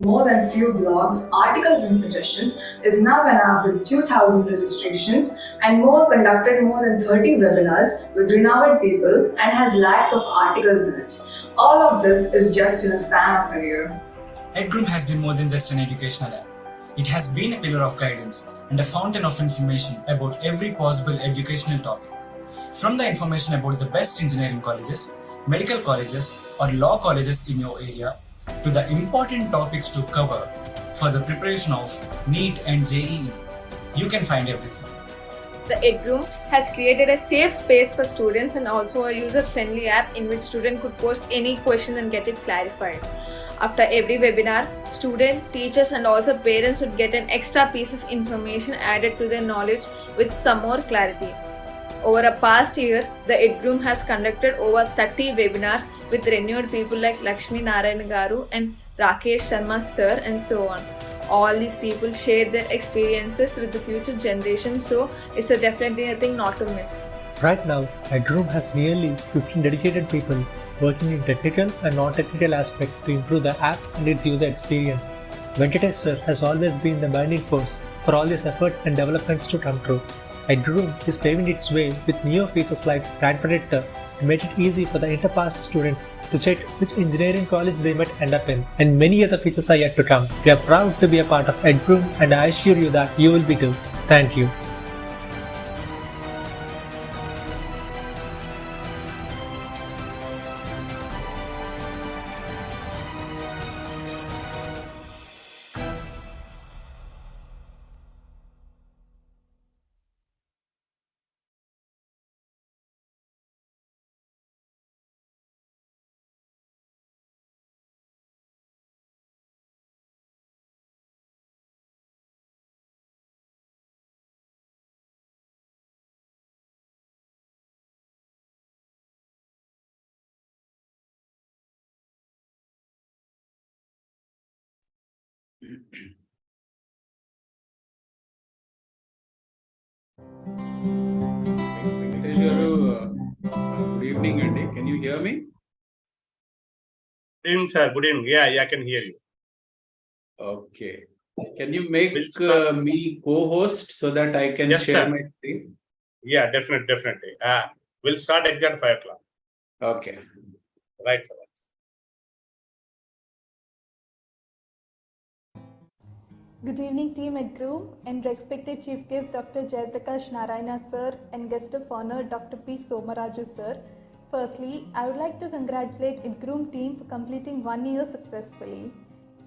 more than few blogs, articles, and suggestions, is now an app with 2,000 registrations and conducted more than 30 webinars with renowned people and has lakhs of articles in it. All of this is just in a span of a year. Edgroom has been more than just an educational app. It has been a pillar of guidance and a fountain of information about every possible educational topic. From the information about the best engineering colleges, medical colleges, or law colleges in your area, to the important topics to cover for the preparation of NEET and JEE, you can find everything. The Edgroom has created a safe space for students and also a user-friendly app in which students could post any question and get it clarified. After every webinar, students, teachers and also parents would get an extra piece of information added to their knowledge with some more clarity. Over a past year, the Edgroom has conducted over 30 webinars with renowned people like Lakshmi Narayana Garu and Rakesh Sharma sir and so on. All these people shared their experiences with the future generation, so it's definitely a thing not to miss. Right now, Edgroom has nearly 15 dedicated people working in technical and non-technical aspects to improve the app and its user experience. Venkatesh sir has always been the binding force for all these efforts and developments to come true. Edgroom is paving its way with new features like Brand Predictor to make it easy for the interpass students to check which engineering college they might end up in, and many other features are yet to come. We are proud to be a part of Edgroom, and I assure you that you will be too. Thank you. Venkatesh garu, good evening, Andy. Can you hear me? Good evening, sir. Good evening. Yeah, I can hear you. Okay. Can you make We'll me co-host so that I can Yes, share sir. my screen? Yeah, definitely. We'll start exact 5 o'clock. Okay. Right, sir. Good evening, team Edgroom and respected Chief Guest Dr. Jayaprakash Narayana sir and guest of honor Dr. P. Somaraju sir. Firstly, I would like to congratulate Edgroom team for completing 1 year successfully.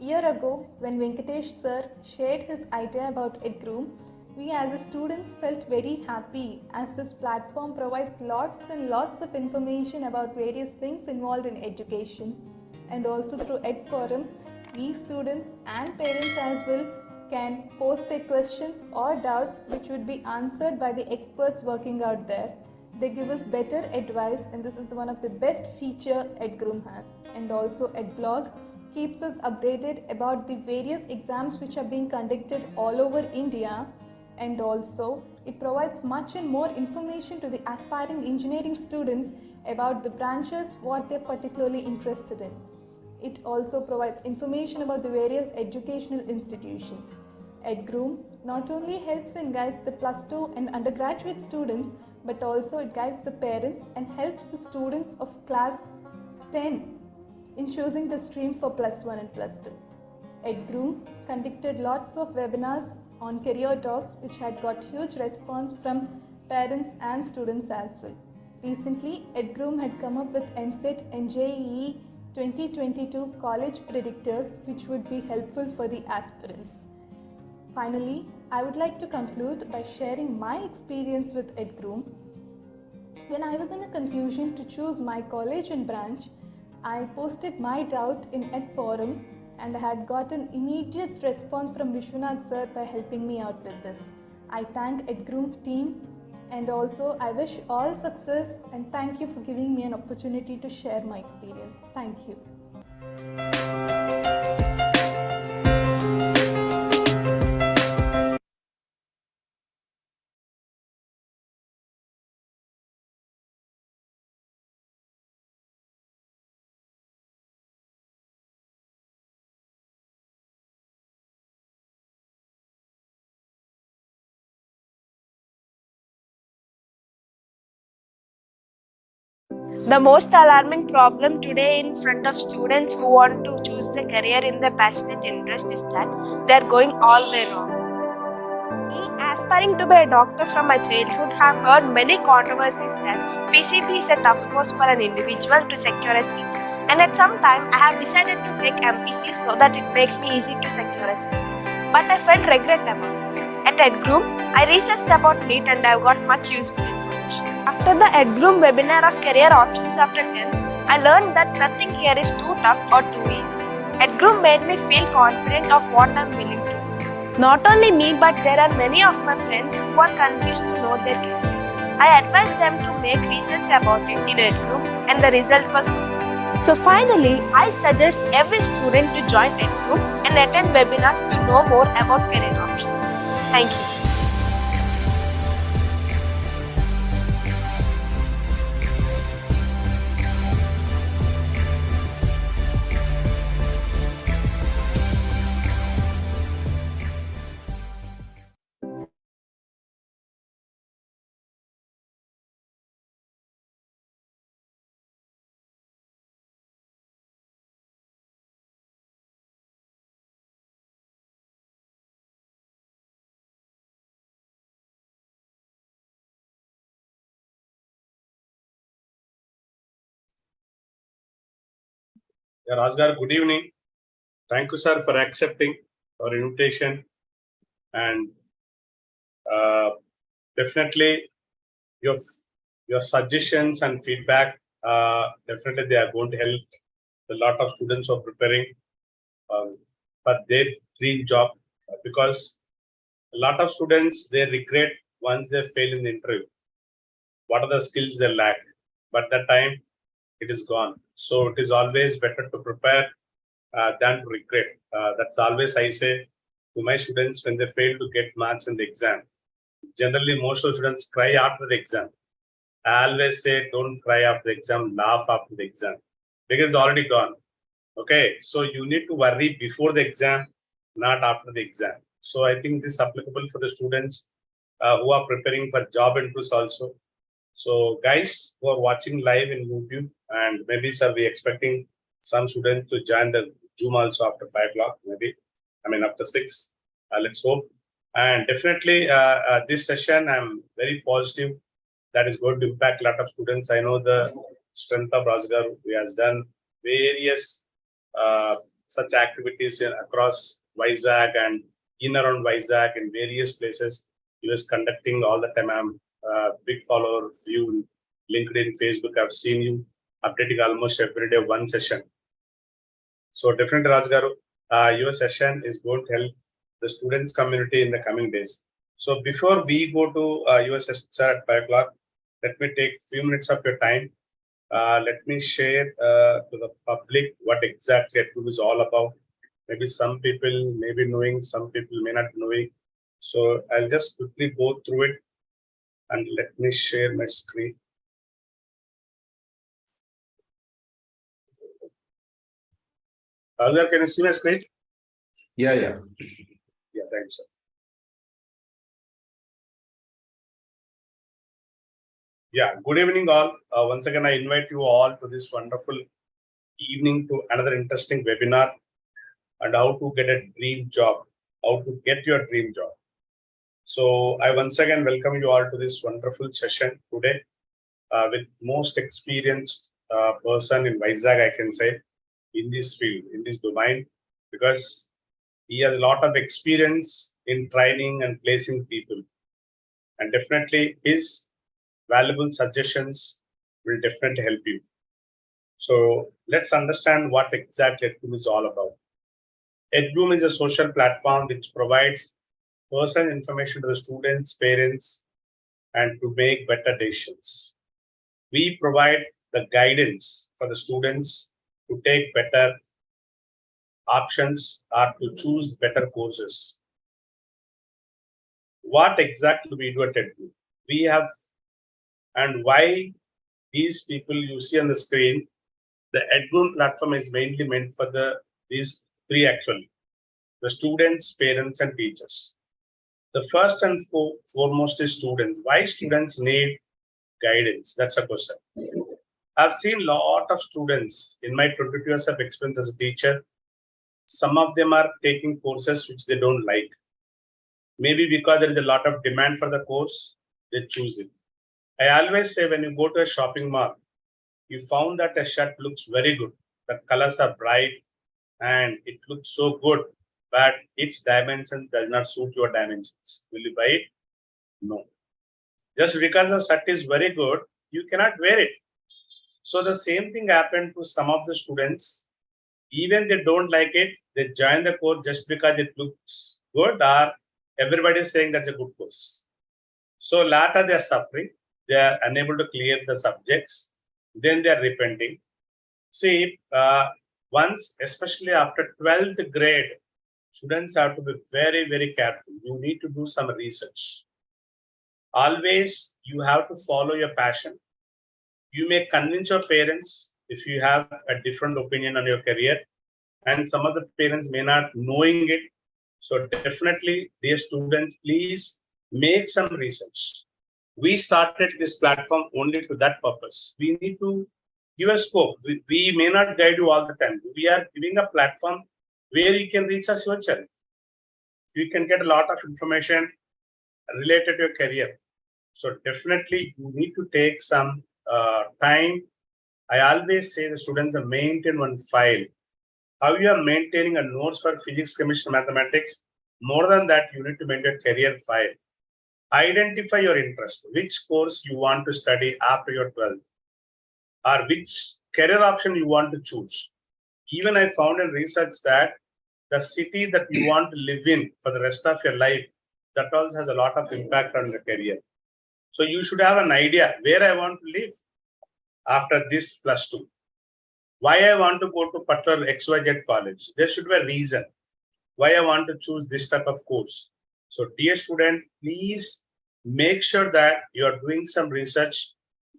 Year ago, when Venkatesh sir shared his idea about Edgroom, we as students felt very happy as this platform provides lots and lots of information about various things involved in education. And also through Ed Forum, we students and parents as well can post their questions or doubts which would be answered by the experts working out there. They give us better advice, and this is one of the best feature Edgroom has. And also Edblog keeps us updated about the various exams which are being conducted all over India, and also it provides much and more information to the aspiring engineering students about the branches what they're particularly interested in. It also provides information about the various educational institutions. Edgroom not only helps and guides the plus 2 and undergraduate students, but also it guides the parents and helps the students of class 10 in choosing the stream for plus 1 and plus 2. Edgroom conducted lots of webinars on career talks which had got huge response from parents and students as well. Recently, Edgroom had come up with MSET and JEE 2022 college predictors which would be helpful for the aspirants. Finally, I would like to conclude by sharing my experience with Edgroom. When I was in a confusion to choose my college and branch, I posted my doubt in Ed Forum and I had got an immediate response from Vishwanath sir by helping me out with this. I thank Edgroom team and also I wish all success and thank you for giving me an opportunity to share my experience. Thank you. The most alarming problem today in front of students who want to choose the career in their passionate interest is that they are going all way wrong. Me, aspiring to be a doctor from my childhood, have heard many controversies that PCB is a tough course for an individual to secure a seat. And at some time, I have decided to take MPC so that it makes me easy to secure a seat. But I felt regret about it. At Edgroom, I researched about NEET and I've got much useful information. After the Edgroom webinar of career options after 10th, I learned that nothing here is too tough or too easy. Edgroom made me feel confident of what I'm willing to do. Not only me, but there are many of my friends who are confused to know their careers. I advised them to make research about it in Edgroom and the result was good. So finally, I suggest every student to join Edgroom and attend webinars to know more about career options. Thank you. Yeah, Rajgar, good evening. Thank you, sir, for accepting our invitation. And definitely your suggestions and feedback, definitely they are going to help a lot of students who are preparing for their dream job, because a lot of students, they regret once they fail in the interview. What are the skills they lack? But that time, it is gone. So it is always better to prepare than to regret. That's always I say to my students when they fail to get marks in the exam. Generally, most of the students cry after the exam. I always say, don't cry after the exam, laugh after the exam, because it's already gone. Okay, so you need to worry before the exam, not after the exam. So I think this is applicable for the students who are preparing for job interviews also. So guys who are watching live in YouTube, and maybe sir, we expecting some students to join the Zoom also after 5 o'clock, maybe. I mean after 6. Let's hope. And definitely this session, I'm very positive that is going to impact a lot of students. I know the strength of Rajgar, who has done various such activities across Vizag and in around Vizag in various places. He was conducting all the time. I'm big follower of you, LinkedIn, Facebook. I've seen you updating almost every day one session. So definitely, Rajgaru, your session is going to help the students community in the coming days. So before we go to your session, sir, at 5 o'clock, let me take a few minutes of your time. Let me share to the public what exactly Edgroom is all about. Maybe some people may be knowing, some people may not knowing. So I'll just quickly go through it and let me share my screen. Can you see my screen? Yeah. Yeah, thank you, sir. Yeah, good evening all. Once again, I invite you all to this wonderful evening to another interesting webinar and how to get a dream job, how to get your dream job. So I once again welcome you all to this wonderful session today with most experienced person in Vizag, I can say, in this field, in this domain, because he has a lot of experience in training and placing people. And definitely his valuable suggestions will definitely help you. So let's understand what exactly Edgroom is all about. Edgroom is a social platform which provides personal information to the students, parents, and to make better decisions. We provide the guidance for the students to take better options or to choose better courses. What exactly we do at Edgroom? We have, and why these people you see on the screen, the Edgroom platform is mainly meant for these three actually, the students, parents, and teachers. The first and foremost is students. Why students need guidance? That's a question. I've seen lot of students in my 22 years of experience as a teacher. Some of them are taking courses which they don't like. Maybe because there is a lot of demand for the course, they choose it. I always say when you go to a shopping mall, you found that a shirt looks very good. The colors are bright and it looks so good, but its dimension does not suit your dimensions. Will you buy it? No. Just because the shirt is very good, you cannot wear it. So the same thing happened to some of the students. Even they don't like it, they join the course just because it looks good, or everybody is saying that's a good course. So later they are suffering, they are unable to clear the subjects, then they are repenting. See, once, especially after 12th grade, students have to be very, very careful. You need to do some research. Always, you have to follow your passion. You may convince your parents if you have a different opinion on your career, and some of the parents may not knowing it. So definitely, dear students, please make some research. We started this platform only to that purpose. We need to give a scope. We may not guide you all the time. We are giving a platform where you can reach us yourself. You can get a lot of information related to your career. So definitely you need to take some time. I always say the students maintain one file. How you are maintaining a notes for physics, chemistry, mathematics. More than that, you need to maintain a career file. Identify your interest, which course you want to study after your 12th, or which career option you want to choose. Even I found in research that the city that you want to live in for the rest of your life, that also has a lot of impact on your career. So you should have an idea where I want to live after this +2. Why I want to go to particular XYZ college. There should be a reason why I want to choose this type of course. So dear student, please make sure that you are doing some research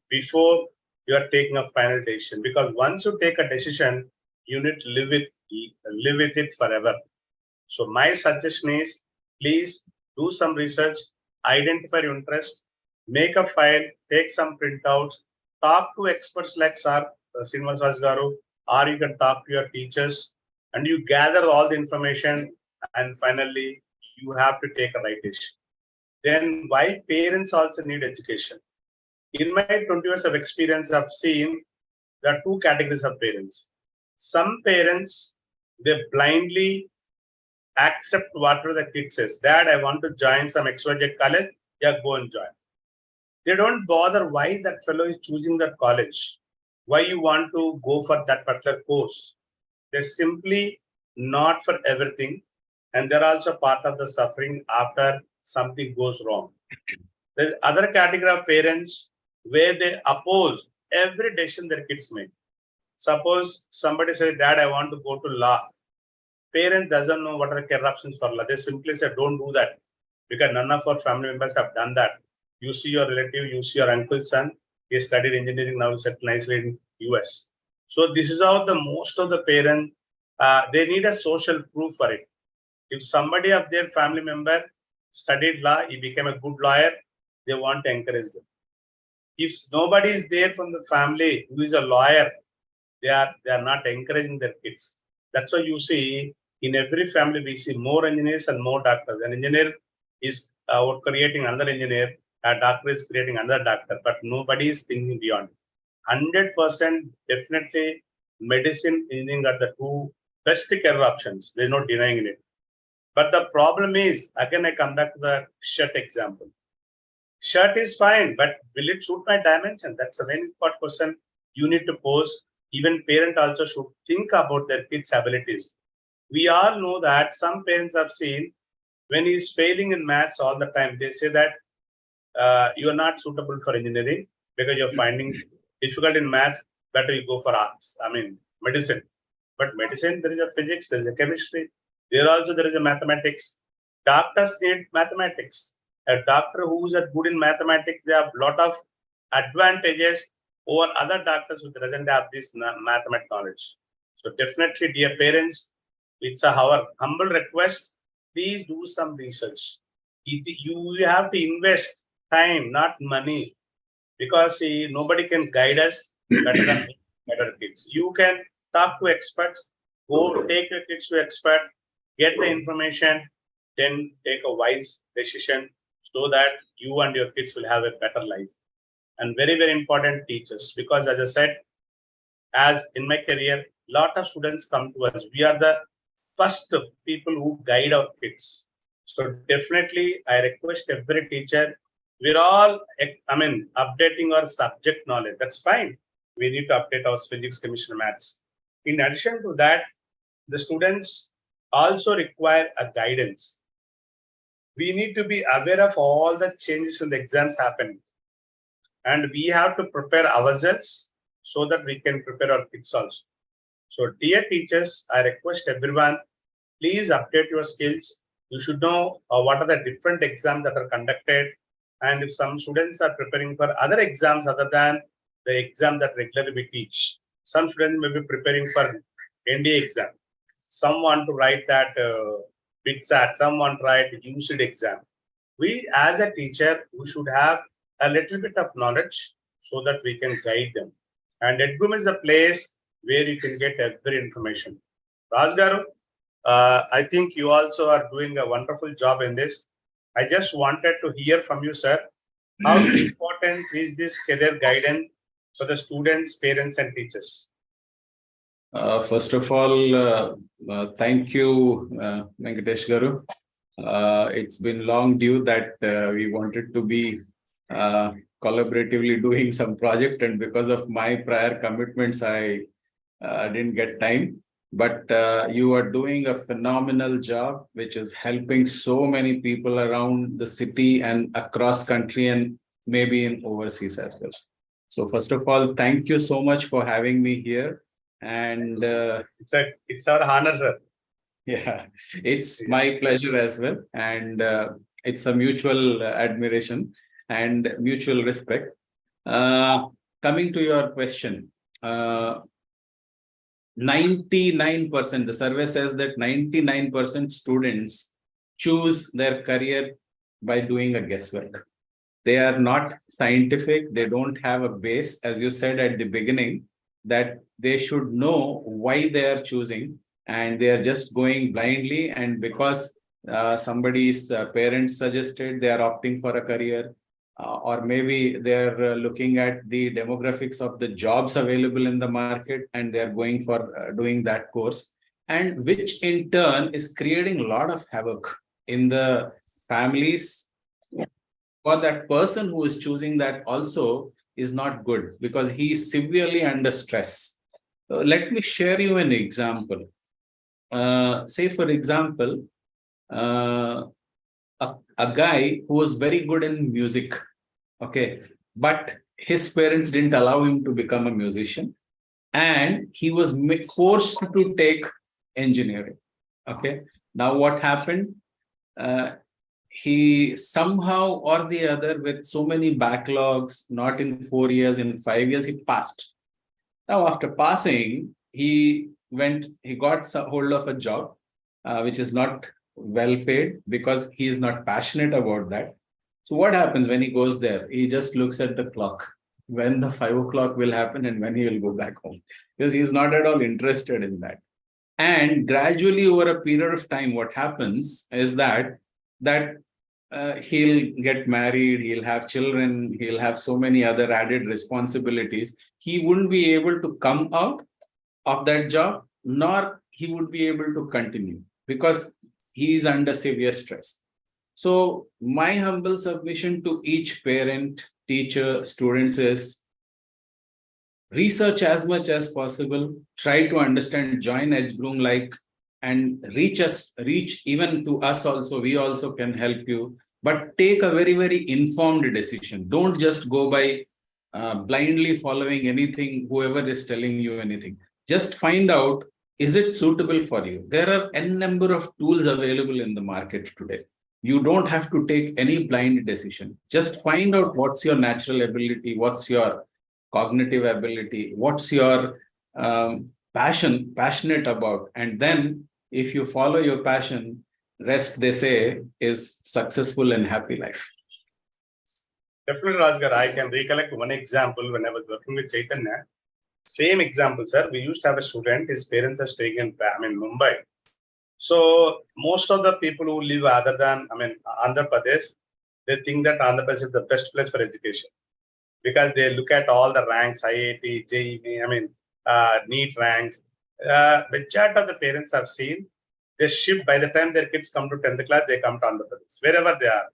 before you are taking a final decision. Because once you take a decision, you need to live with it forever. So my suggestion is, please do some research, identify your interest, make a file, take some printouts, talk to experts like Sir Srinivas Garu, or you can talk to your teachers, and you gather all the information, and finally you have to take a right decision. Then why parents also need education? In my 20 years of experience, I've seen there are two categories of parents. Some parents, they blindly accept whatever the kid says. Dad, I want to join some XYZ college. Yeah, go and join. They don't bother why that fellow is choosing that college, why you want to go for that particular course. They're simply not for everything. And they're also part of the suffering after something goes wrong. There's other category of parents where they oppose every decision their kids make. Suppose somebody says, Dad, I want to go to law. Parent doesn't know what are the career options for law. They simply say, don't do that, because none of our family members have done that. You see your relative, you see your uncle's son, he studied engineering, now he's settled nicely in US. So this is how the most of the parents, they need a social proof for it. If somebody of their family member studied law, he became a good lawyer, they want to encourage them. If nobody is there from the family who is a lawyer, they are not encouraging their kids. That's why you see in every family we see more engineers and more doctors. An engineer is creating another engineer, a doctor is creating another doctor, but nobody is thinking beyond. 100% definitely medicine, engineering are the two best career options. There's no denying it. But the problem is, again, I come back to the shirt example. Shirt is fine, but will it suit my dimension? That's a very important question you need to pose. Even parent also should think about their kids' abilities. We all know that some parents have seen when he's failing in maths all the time, they say that you are not suitable for engineering because you're finding difficult in maths, better you go for arts, medicine. But medicine, there is a physics, there is a chemistry, there is a mathematics. Doctors need mathematics. A doctor who is good in mathematics, they have a lot of advantages over other doctors who doesn't have this mathematics knowledge. So definitely, dear parents, it's our humble request, please do some research. You have to invest time, not money, because nobody can guide us. better than better kids. You can talk to experts, go take your kids to expert, get the information, then take a wise decision so that you and your kids will have a better life. And very, very important, teachers, because as I said, as in my career, lot of students come to us. We are the first people who guide our kids. So definitely, I request every teacher. We're all, updating our subject knowledge. That's fine. We need to update our physics, chemistry, maths. In addition to that, the students also require a guidance. We need to be aware of all the changes in the exams happening. And we have to prepare ourselves so that we can prepare our kids also. So dear teachers, I request everyone, please update your skills. You should know what are the different exams that are conducted. And if some students are preparing for other exams other than the exam that regularly we teach, some students may be preparing for NDA exam. Some want to write that BITSAT, some want to write UCID exam. We as a teacher, we should have a little bit of knowledge so that we can guide them. And Edgroom is a place where you can get every information. Rajgaru, I think you also are doing a wonderful job in this. I just wanted to hear from you, sir. How important is this career guidance for the students, parents, and teachers? First of all, thank you, Venkatesh Garu. It's been long due that we wanted to be collaboratively doing some project, and because of my prior commitments, I didn't get time. But you are doing a phenomenal job, which is helping so many people around the city and across country and maybe in overseas as well. So first of all, thank you so much for having me here. And it's our honor, sir. Yeah, it's my pleasure as well. And it's a mutual admiration and mutual respect. Coming to your question, 99%, the survey says that 99% students choose their career by doing a guesswork. They are not scientific. They don't have a base, as you said at the beginning, that they should know why they are choosing, and they are just going blindly. And because somebody's parents suggested, they are opting for a career, or maybe they're looking at the demographics of the jobs available in the market and they're going for doing that course, and which in turn is creating a lot of havoc in the families. For that person who is choosing that also is not good, because he is severely under stress. So let me share you an example. Say, for example, a guy who was very good in music, okay, but his parents didn't allow him to become a musician, and he was forced to take engineering. Okay, now what happened? He somehow or the other, with so many backlogs, not in 4 years, in 5 years, he passed. Now, after passing, he got hold of a job, which is not well paid, because he is not passionate about that. So what happens when he goes there? He just looks at the clock, when the 5 o'clock will happen and when he will go back home, because he is not at all interested in that. And gradually, over a period of time, what happens is that he'll get married, he'll have children, he'll have so many other added responsibilities. He wouldn't be able to come out of that job, nor he would be able to continue, because he is under severe stress. So my humble submission to each parent, teacher, students is, research as much as possible, try to understand, join Edgroom, and reach even to us also. We also can help you, but take a very, very informed decision. Don't just go by blindly following anything, whoever is telling you anything. Just find out, is it suitable for you? There are n number of tools available in the market today. You don't have to take any blind decision. Just find out what's your natural ability, what's your cognitive ability, what's your passionate about. And then if you follow your passion, rest, they say, is successful and happy life. Definitely, Rajgar. I can recollect one example when I was working with Chaitanya. Same example, sir. We used to have a student, his parents are staying in Mumbai. So most of the people who live other than, Andhra Pradesh, they think that Andhra Pradesh is the best place for education because they look at all the ranks, IIT, JEE, NEET ranks. Majority of the parents have seen they shift by the time their kids come to 10th class, they come to Andhra Pradesh, wherever they are.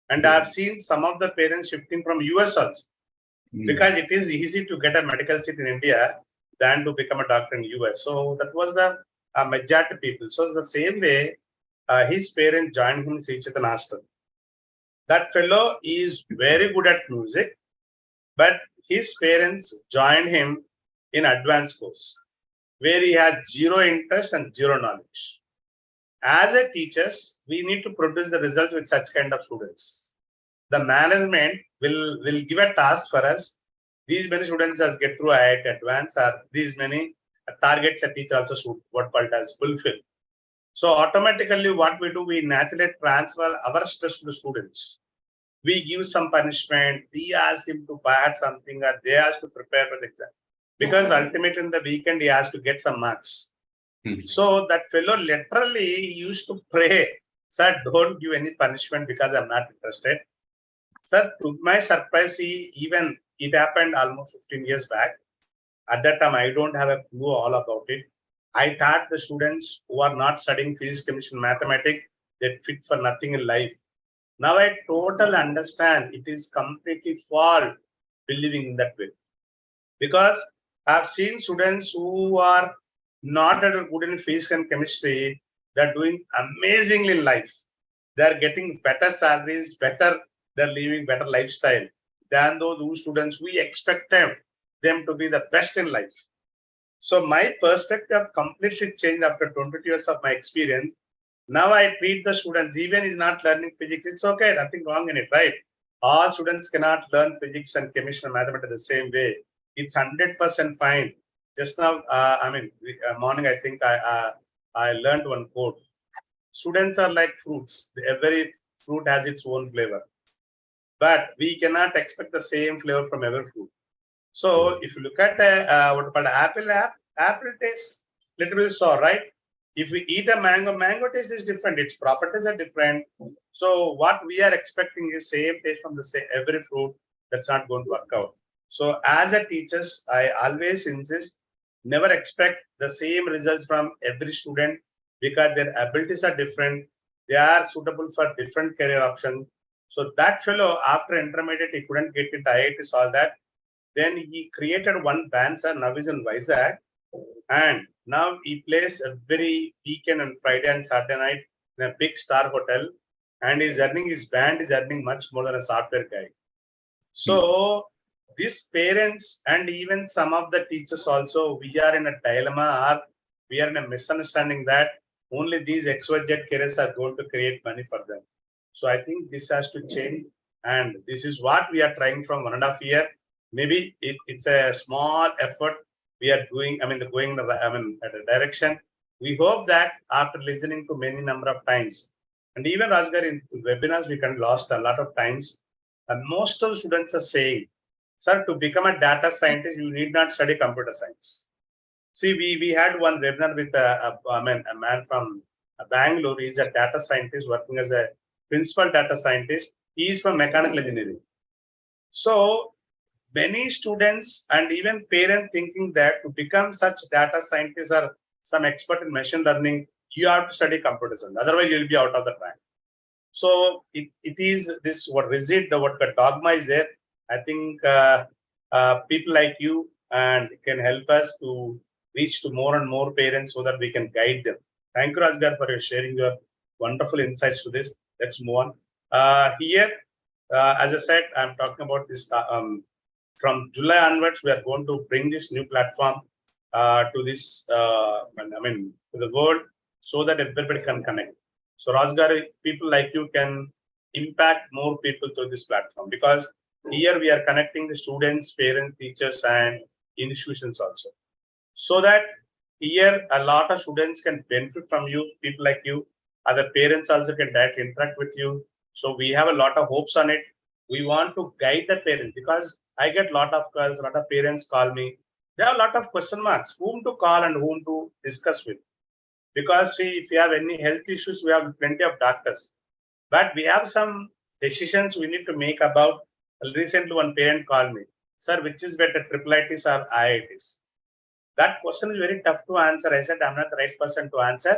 And I've seen some of the parents shifting from US also because it is easy to get a medical seat in India than to become a doctor in US. So that was the majority people. So it's the same way his parents joined him in Sri Chaitanya Ashram. That fellow is very good at music, but his parents joined him in advanced course where he had zero interest and zero knowledge. As a teachers, we need to produce the results with such kind of students. The management will give a task for us. These many students as get through IIT Advanced, or these many targets a teacher also should what called as fulfill. So automatically what we do, we naturally transfer our stress to the students. We give some punishment, we ask him to buy something, or they ask to prepare for the exam. Because ultimately in the weekend he has to get some marks. So that fellow literally used to pray, sir, don't give any punishment because I'm not interested. Sir, to my surprise, it happened almost 15 years back. At that time, I don't have a clue all about it. I thought the students who are not studying physics, chemistry, and mathematics, they fit for nothing in life. Now I totally understand it is completely false believing in that way. Because I've seen students who are not at good in physics and chemistry, they're doing amazingly in life. They're getting better salaries, they're living better lifestyle than those students we expected them to be the best in life. So my perspective completely changed after 22 years of my experience. Now I treat the students, even is not learning physics, it's okay, nothing wrong in it, right? All students cannot learn physics and chemistry and mathematics the same way. It's 100% fine. Just now, morning, I think I learned one quote. Students are like fruits. Every fruit has its own flavor. But we cannot expect the same flavor from every fruit. So if you look at what called apple tastes little bit sour, right? If we eat a mango taste is different. Its properties are different. So what we are expecting is same taste from the same every fruit. That's not going to work out. So as a teachers, I always insist, never expect the same results from every student because their abilities are different. They are suitable for different career options. So that fellow, after intermediate, he couldn't get into IIT, all that. Then he created one band, sir, now he's in Vizag. And now he plays every weekend and Friday and Saturday night in a big star hotel. And his band is earning much more than a software guy. So these parents and even some of the teachers also, we are in a dilemma or we are in a misunderstanding that only these XYZ careers are going to create money for them. So I think this has to change. And this is what we are trying from 1.5 years. Maybe it's a small effort we are doing, going in a direction. We hope that after listening to many number of times, and even Rajgar in webinars, we can lost a lot of times. And most of the students are saying, sir, to become a data scientist, you need not study computer science. See, we had one webinar with a man from Bangalore. He's a data scientist working as a principal data scientist. He is from mechanical engineering. So many students and even parents thinking that to become such data scientists or some expert in machine learning, you have to study computer science. Otherwise, you'll be out of the track. So it is this what dogma is there. I think people like you and can help us to reach to more and more parents so that we can guide them. Thank you, Rajgar, for sharing your wonderful insights to this. Let's move on. Here, as I said, I'm talking about this. From July onwards, we are going to bring this new platform to this, to the world so that everybody can connect. So Rajgar, people like you can impact more people through this platform because here we are connecting the students, parents, teachers, and institutions also. So that here a lot of students can benefit from you, people like you. Other parents also can directly interact with you. So we have a lot of hopes on it. We want to guide the parents because I get a lot of calls, a lot of parents call me. There are a lot of question marks, whom to call and whom to discuss with. Because if we have any health issues, we have plenty of doctors. But we have some decisions we need to make about. Recently, one parent called me, sir, which is better, triple IITs or IITs? That question is very tough to answer. I said, I'm not the right person to answer.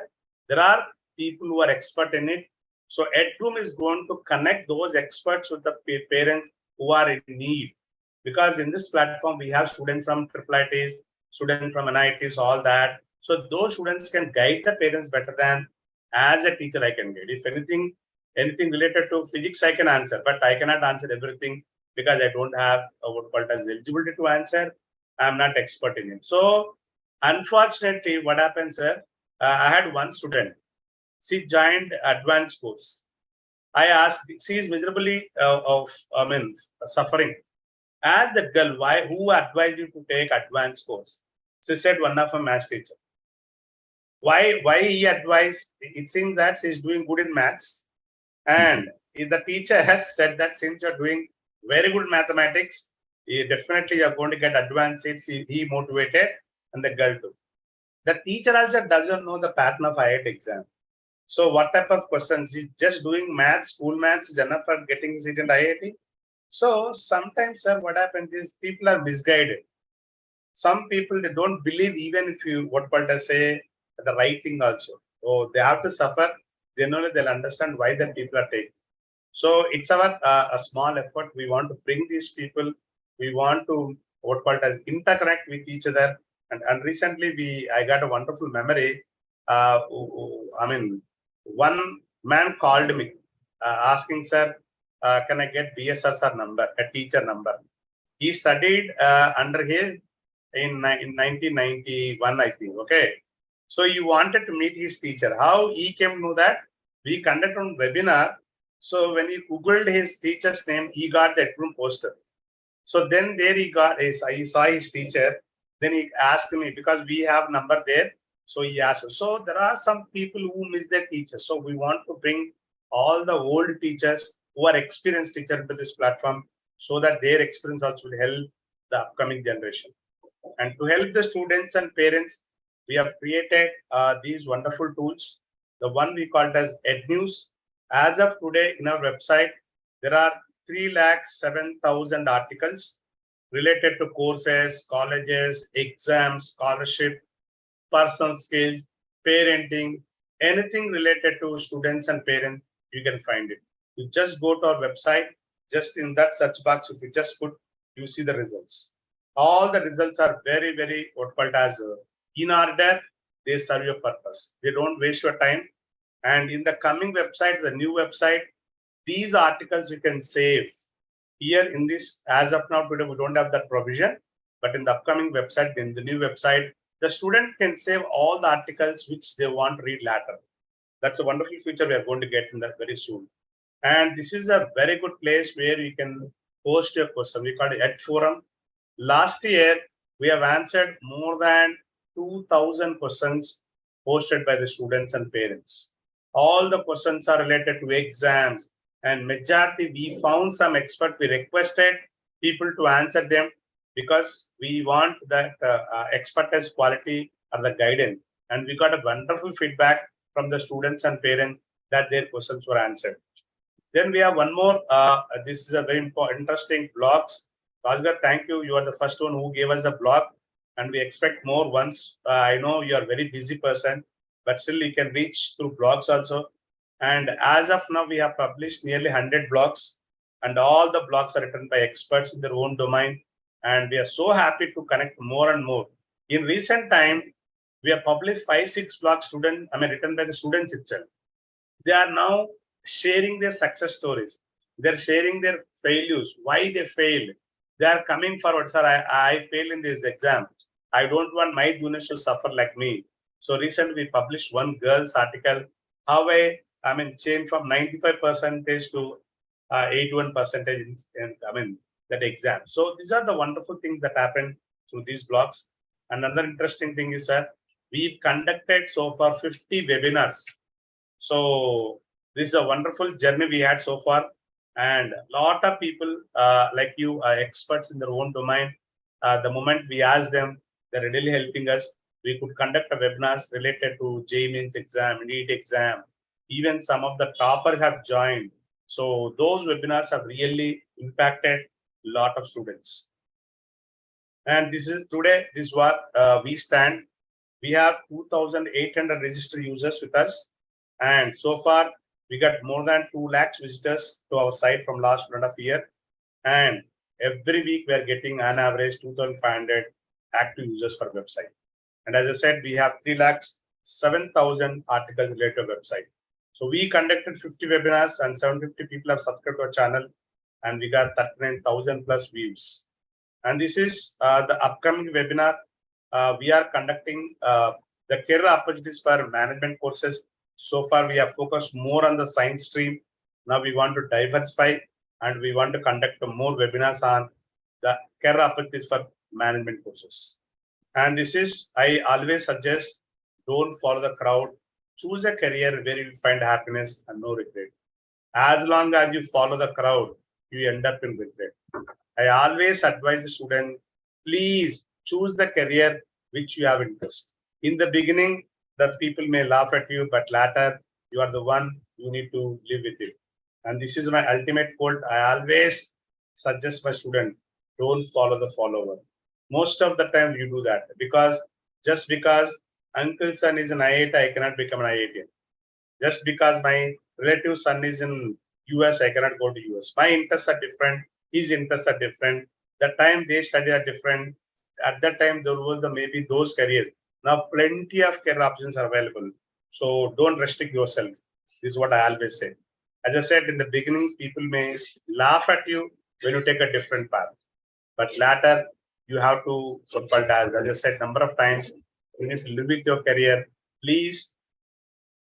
There are people who are expert in it. So Edgroom is going to connect those experts with the parents who are in need. Because in this platform, we have students from triple IITs, students from NITs, all that. So those students can guide the parents better than as a teacher I can guide. If anything related to physics, I can answer, but I cannot answer everything because I don't have what called as eligibility to answer. I'm not expert in it. So unfortunately, what happens, sir? I had one student. She joined advanced course. I asked, she is miserably suffering. Ask that girl, why? Who advised you to take advanced course? She said, one of a math teacher. Why he advised? It seems that she is doing good in maths, and the teacher has said that since you're doing very good mathematics, definitely you're going to get advanced. He motivated, and the girl too. The teacher also doesn't know the pattern of IIT exam. So what type of questions? He's just doing maths, school maths is enough for getting seat in IIT. So sometimes, sir, what happens is people are misguided. Some people, they don't believe even if you, what I say, the right thing also. Oh, they have to suffer. Then only they'll understand why the people are taking. So it's our a small effort. We want to bring these people. We want to what called as interconnect with each other. And recently I got a wonderful memory. I mean, one man called me asking, sir, can I get BSSR number, a teacher number? He studied under his in 1991, I think. Okay. So he wanted to meet his teacher. How he came to know that? We conducted a webinar. So when he Googled his teacher's name, he got the Edgroom poster. So then there he saw his teacher. Then he asked me, because we have number there. So he asked. So there are some people who miss their teachers. So we want to bring all the old teachers who are experienced teachers into this platform so that their experience also will help the upcoming generation. And to help the students and parents, we have created these wonderful tools. The one we called as EdNews. As of today, in our website, there are 307,000 articles related to courses, colleges, exams, scholarship, personal skills, parenting, anything related to students and parents, you can find it. You just go to our website, just in that search box, if you just put, you see the results. All the results are very, very what called as in order. They serve your purpose. They don't waste your time. And in the coming website, the new website, these articles you can save. Here in this, as of now, today, we don't have that provision. But in the upcoming website, in the new website, the student can save all the articles which they want to read later. That's a wonderful feature we are going to get in that very soon. And this is a very good place where you can post your question. We call it Ed Forum. Last year, we have answered more than 2,000 questions posted by the students and parents. All the questions are related to exams, and majority we found some expert. We requested people to answer them because we want that expertise quality or the guidance. And we got a wonderful feedback from the students and parents that their questions were answered. Then we have one more. This is a very interesting blogs. Rajgar, thank you. You are the first one who gave us a blog, and we expect more once. I know you are a very busy person, but still you can reach through blogs also. And as of now, we have published nearly 100 blogs, and all the blogs are written by experts in their own domain. And we are so happy to connect more and more. In recent time, we have published 5-6 blogs written by the students itself. They are now sharing their success stories. They're sharing their failures, why they failed. They are coming forward, sir, I failed in this exam. I don't want my juniors to suffer like me. So recently we published one girl's article, how I changed from 95% to 81% in that exam. So these are the wonderful things that happen through these blogs. Another interesting thing is that we've conducted so far 50 webinars. So this is a wonderful journey we had so far, and a lot of people like you are experts in their own domain. The moment we ask them, They're really helping us. We could conduct a webinars related to JEE Mains exam, NEET exam. Even some of the toppers have joined. So those webinars have really impacted a lot of students. And this is today, this is what we stand. We have 2,800 registered users with us. And so far, we got more than 2 lakhs visitors to our site from last 1.5 year. And every week we are getting on average 2,500 active users for website. And as I said, we have 3,07,000 articles related to website. So we conducted 50 webinars and 750 people have subscribed to our channel, and we got 39,000 plus views. And this is the upcoming webinar. We are conducting the career opportunities for management courses. So far, we have focused more on the science stream. Now we want to diversify and we want to conduct more webinars on the career opportunities for management courses. And this is, I always suggest, don't follow the crowd. Choose a career where you find happiness and no regret. As long as you follow the crowd, you end up in regret. I always advise the student, please choose the career which you have interest. In the beginning, the people may laugh at you, but later you are the one you need to live with it. And this is my ultimate quote. I always suggest my student, don't follow the follower. Most of the time you do that because just because uncle's son is an IIT, I cannot become an IITian. Just because my relative son is in US, I cannot go to US. My interests are different. His interests are different. The time they study are different. At that time, there was maybe those careers. Now, plenty of career options are available. So don't restrict yourself. This is what I always say. As I said in the beginning, people may laugh at you when you take a different path. But later, you have to, as I said number of times, you need to live with your career. Please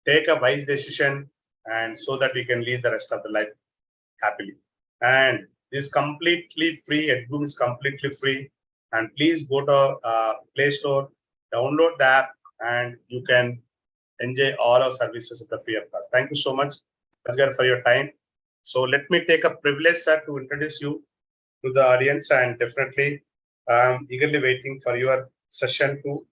take a wise decision and so that you can lead the rest of the life happily. And this is completely free. Edgroom is completely free. And please go to Play Store, download the app, and you can enjoy all our services at the free of cost. Thank you so much, Asgar, for your time. So let me take a privilege, sir, to introduce you to the audience, and definitely I'm eagerly waiting for your session too.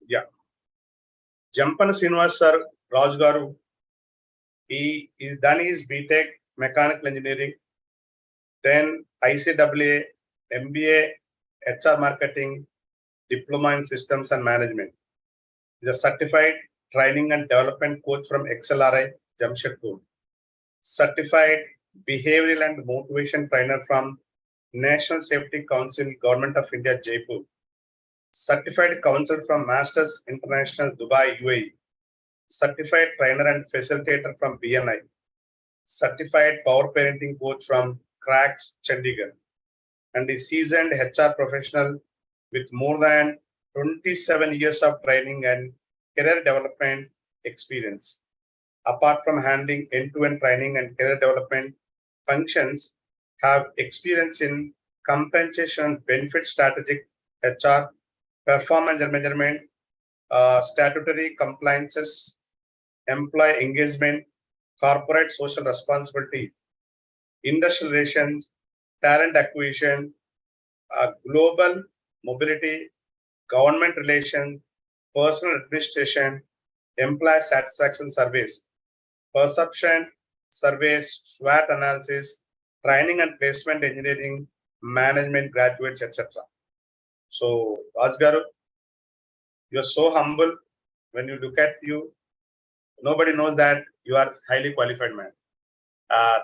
Yeah. Jampana Srinivas sir, Raj Garu, he is done his BTech Mechanical Engineering, then ICAA, MBA, HR Marketing, Diploma in Systems and Management. He is a certified training and development coach from XLRI, Jamshedpur. Certified behavioral and motivation trainer from National Safety Council, Government of India, Jaipur. Certified counselor from Masters International, Dubai, UAE. Certified trainer and facilitator from BNI. Certified power parenting coach from Cracks, Chandigarh. And a seasoned HR professional with more than 27 years of training and career development experience. Apart from handling end-to-end training and career development functions, have experience in compensation benefit strategic HR, performance measurement, statutory compliances, employee engagement, corporate social responsibility, industrial relations, talent acquisition, global mobility, government relations, personal administration, employee satisfaction surveys, perception surveys, SWOT analysis, training and placement engineering, management graduates, etc. So, Rajgaru, you're so humble. When you look at you, nobody knows that you are highly qualified man.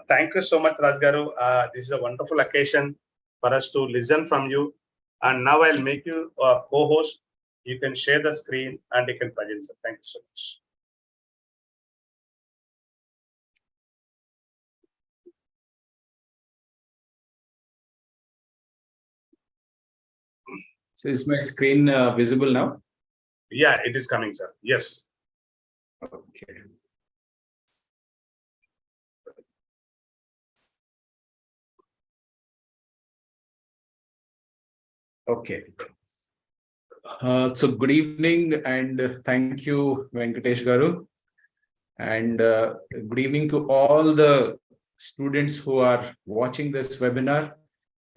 Thank you so much, Rajgaru. This is a wonderful occasion for us to listen from you. And now I'll make you a co-host. You can share the screen and you can present. Thank you so much. So is my screen visible now? Yeah, it is coming, sir. Yes. Okay. Okay. So good evening and thank you, Venkatesh Garu. And good evening to all the students who are watching this webinar.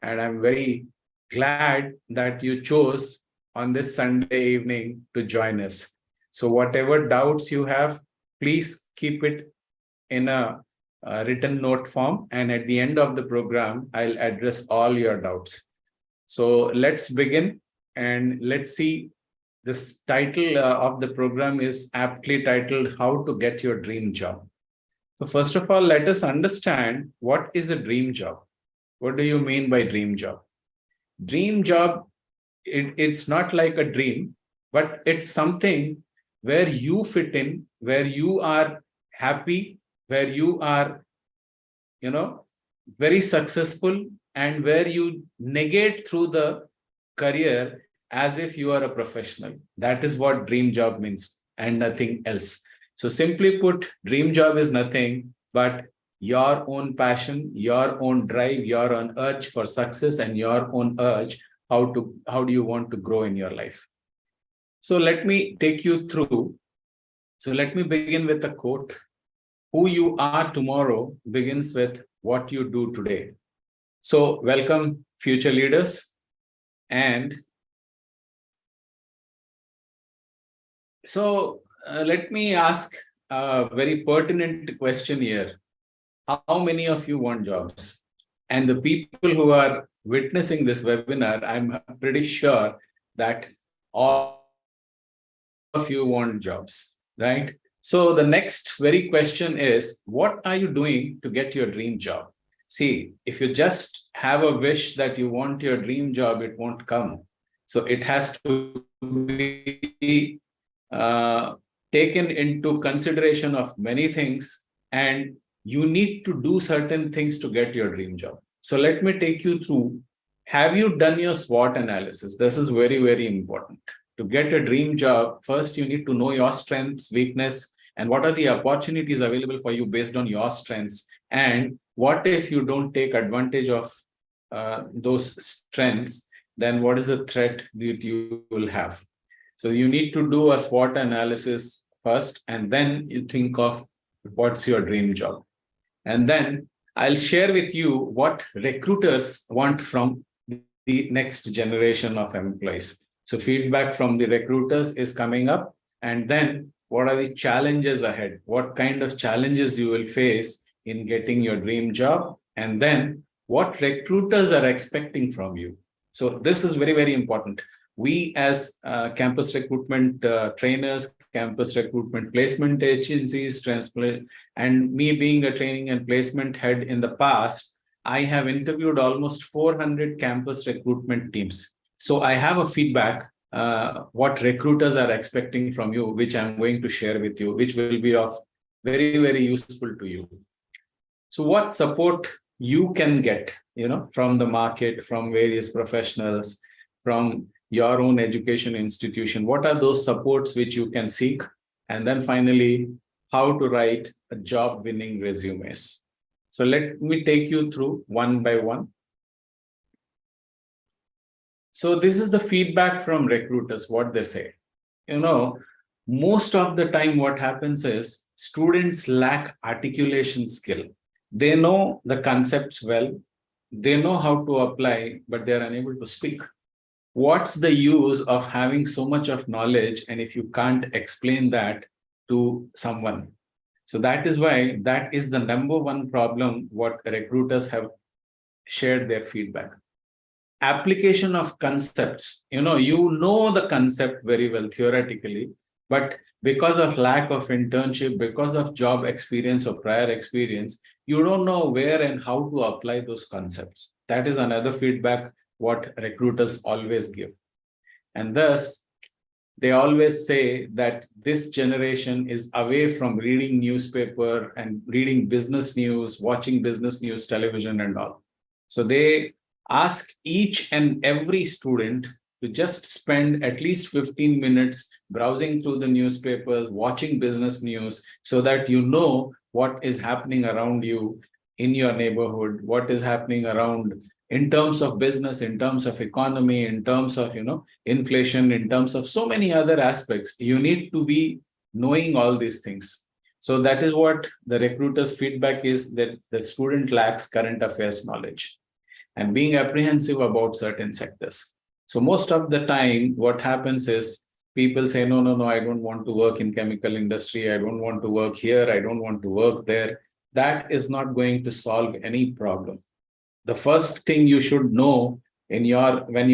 And I'm very glad that you chose on this Sunday evening to join us. So whatever doubts you have, please keep it in a written note form. And at the end of the program, I'll address all your doubts. So let's begin and let's see. This title of the program is aptly titled How to Get Your Dream Job. So first of all, let us understand what is a dream job. What do you mean by dream job? Dream job, it's not like a dream, but it's something where you fit in, where you are happy, where you are, very successful, and where you negate through the career as if you are a professional. That is what dream job means and nothing else. So simply put, dream job is nothing but your own passion, your own drive, your own urge for success, and your own urge how do you want to grow in your life. So let me take you through. So let me begin with a quote. Who you are tomorrow begins with what you do today. So welcome, future leaders. And so let me ask a very pertinent question here. How many of you want jobs? And the people who are witnessing this webinar, I'm pretty sure that all of you want jobs, right? So the next very question is, what are you doing to get your dream job? See, if you just have a wish that you want your dream job, it won't come. So it has to be taken into consideration of many things, and you need to do certain things to get your dream job. So let me take you through. Have you done your SWOT analysis? This is very, very important. To get a dream job, first you need to know your strengths, weakness, and what are the opportunities available for you based on your strengths. And what if you don't take advantage of those strengths, then what is the threat that you will have? So you need to do a SWOT analysis first, and then you think of what's your dream job. And then I'll share with you what recruiters want from the next generation of employees. So feedback from the recruiters is coming up. And then what are the challenges ahead? What kind of challenges you will face in getting your dream job? And then what recruiters are expecting from you. So this is very, very important. We as campus recruitment trainers, campus recruitment placement agencies, and me being a training and placement head in the past, I have interviewed almost 400 campus recruitment teams. So I have a feedback, what recruiters are expecting from you, which I'm going to share with you, which will be of very, very useful to you. So what support you can get, from the market, from various professionals, from your own education institution, what are those supports which you can seek? And then finally, how to write a job winning resumes. So let me take you through one by one. So this is the feedback from recruiters, what they say. Most of the time what happens is students lack articulation skill. They know the concepts well, they know how to apply, but they're unable to speak. What's the use of having so much of knowledge and if you can't explain that to someone? So that is why that is the number one problem what recruiters have shared their feedback. Application of concepts. You know the concept very well theoretically, but because of lack of internship, because of job experience or prior experience, you don't know where and how to apply those concepts. That is another feedback what recruiters always give. And thus, they always say that this generation is away from reading newspaper and reading business news, watching business news, television and all. So they ask each and every student to just spend at least 15 minutes browsing through the newspapers, watching business news, so that you know what is happening around you in your neighborhood, what is happening around in terms of business, in terms of economy, in terms of, inflation, in terms of so many other aspects. You need to be knowing all these things. So that is what the recruiter's feedback is, that the student lacks current affairs knowledge and being apprehensive about certain sectors. So most of the time, what happens is people say, no, I don't want to work in chemical industry. I don't want to work here. I don't want to work there. That is not going to solve any problem. The first thing you should know when you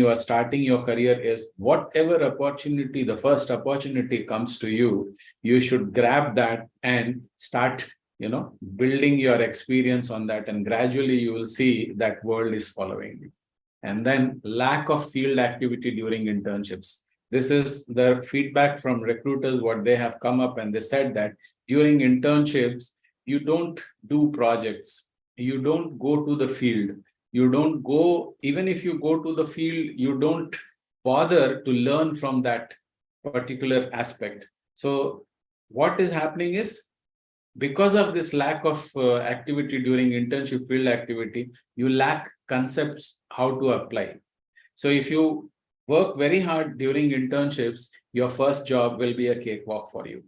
are starting your career is whatever opportunity, the first opportunity comes to you, you should grab that and start, building your experience on that. And gradually you will see that world is following you. And then lack of field activity during internships. This is the feedback from recruiters, what they have come up, and they said that during internships, you don't do projects. You don't go to the field. You don't go, even if you go to the field, you don't bother to learn from that particular aspect. So what is happening is, because of this lack of activity during internship field activity, you lack concepts how to apply. So if you work very hard during internships, your first job will be a cakewalk for you.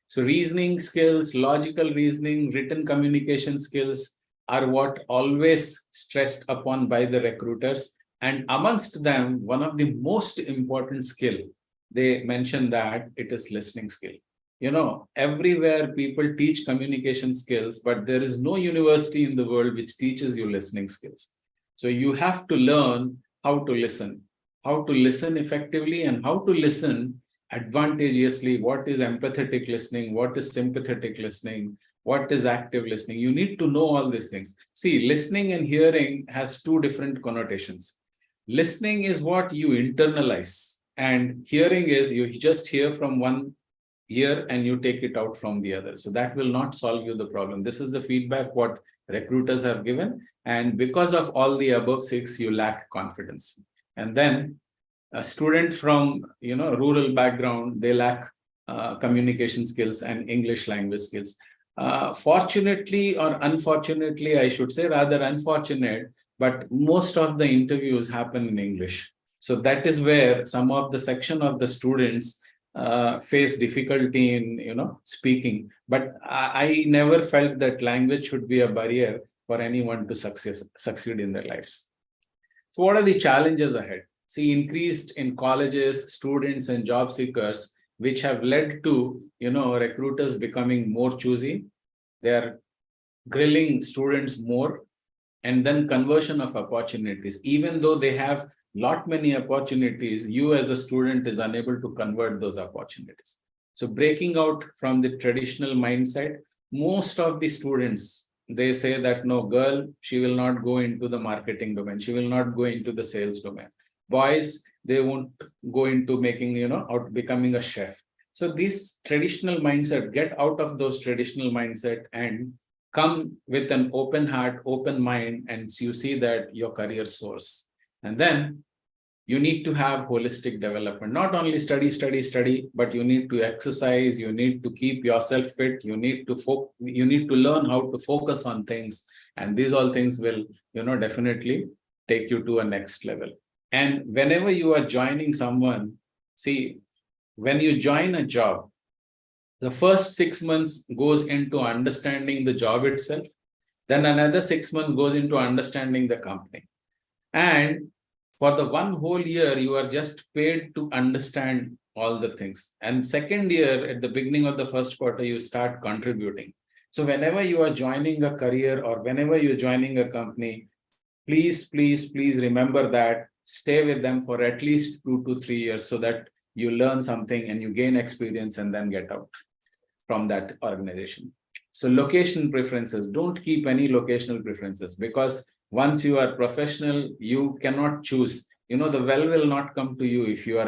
So reasoning skills, logical reasoning, written communication skills are what always stressed upon by the recruiters. And amongst them, one of the most important skill, they mention that it is listening skill. Everywhere people teach communication skills, but there is no university in the world which teaches you listening skills. So you have to learn how to listen effectively, and how to listen advantageously. What is empathetic listening? What is sympathetic listening? What is active listening? You need to know all these things. See, listening and hearing has two different connotations. Listening is what you internalize, and hearing is you just hear from one ear and you take it out from the other. So that will not solve you the problem. This is the feedback what recruiters have given. And because of all the above six, you lack confidence. And then a student from rural background, they lack communication skills and English language skills. Fortunately or unfortunately, I should say, rather unfortunate, but most of the interviews happen in English. So that is where some of the section of the students face difficulty in speaking. But I never felt that language should be a barrier for anyone to succeed in their lives. So what are the challenges ahead? See, increased in colleges, students and job seekers, which have led to recruiters becoming more choosy. They are grilling students more, and then conversion of opportunities. Even though they have many opportunities, you as a student is unable to convert those opportunities. So breaking out from the traditional mindset, most of the students, they say that no, girl, she will not go into the marketing domain. She will not go into the sales domain. Boys, they won't go into making, out becoming a chef. So this traditional mindset, get out of those traditional mindset and come with an open heart, open mind, and you see that your career soars. And then you need to have holistic development, not only study, but you need to exercise, you need to keep yourself fit, you need to learn how to focus on things. And these all things will, definitely take you to a next level. And whenever you are joining someone, see, when you join a job, the first 6 months goes into understanding the job itself. Then another 6 months goes into understanding the company. And for the one whole year, you are just paid to understand all the things. And second year, at the beginning of the first quarter, you start contributing. So whenever you are joining a career or whenever you're joining a company, please remember that stay with them for at least 2 to 3 years so that you learn something and you gain experience and then get out from that organization. So location preferences, don't keep any locational preferences, because once you are professional, you cannot choose. The well will not come to you if you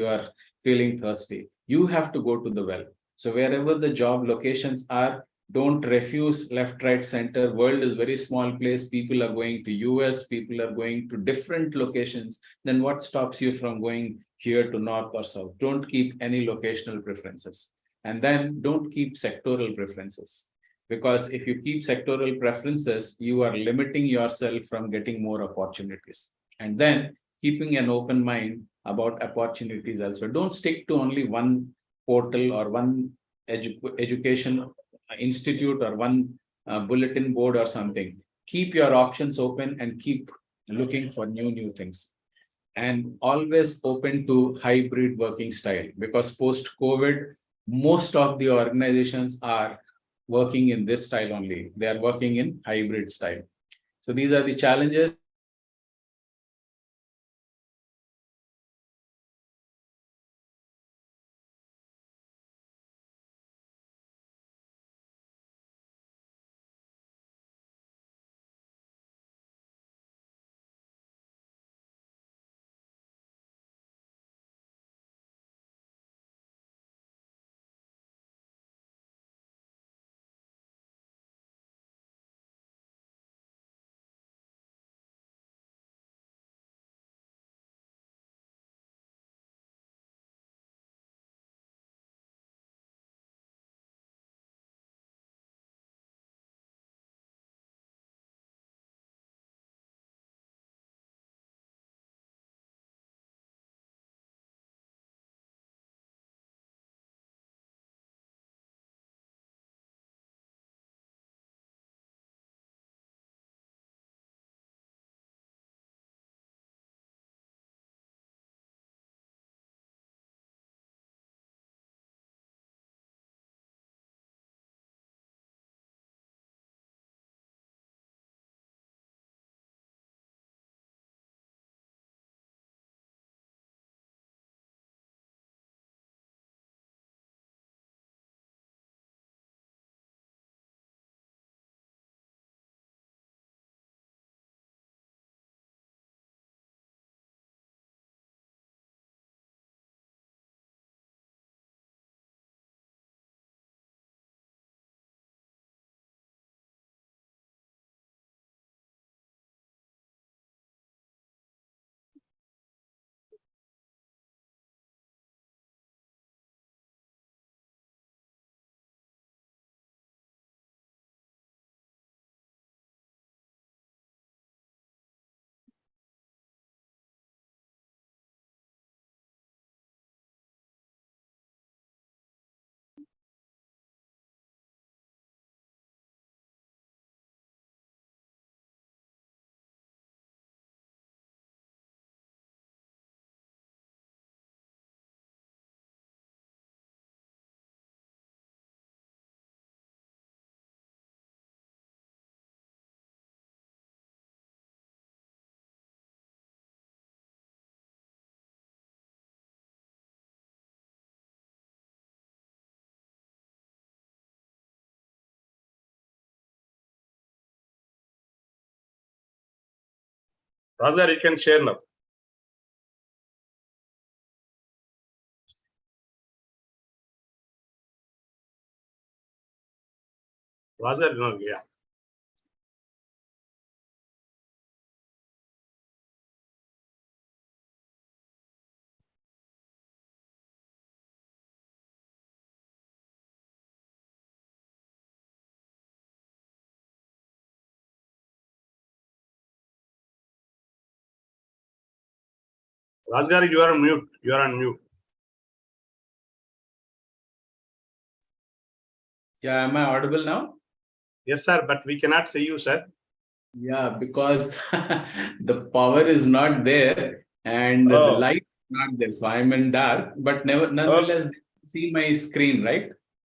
are feeling thirsty. You have to go to the well. So wherever the job locations are, don't refuse left, right, center. World is very small place. People are going to US, people are going to different locations. Then what stops you from going here to north or south? Don't keep any locational preferences. And then don't keep sectoral preferences, Because if you keep sectoral preferences, you are limiting yourself from getting more opportunities. And then keeping an open mind about opportunities elsewhere. Don't stick to only one portal or one education institute or one bulletin board or something. Keep your options open and keep looking for new things. And always open to hybrid working style, because post-COVID, most of the organizations are working in this style only. They are working in hybrid style. So these are the challenges. Raza, you can share now. Raza, no, yeah. Rajgari, you are on mute. You are on mute. Yeah, am I audible now? Yes, sir, but we cannot see you, sir. Yeah, because the power is not there and the light is not there. So I'm in dark, but nonetheless, see my screen, right?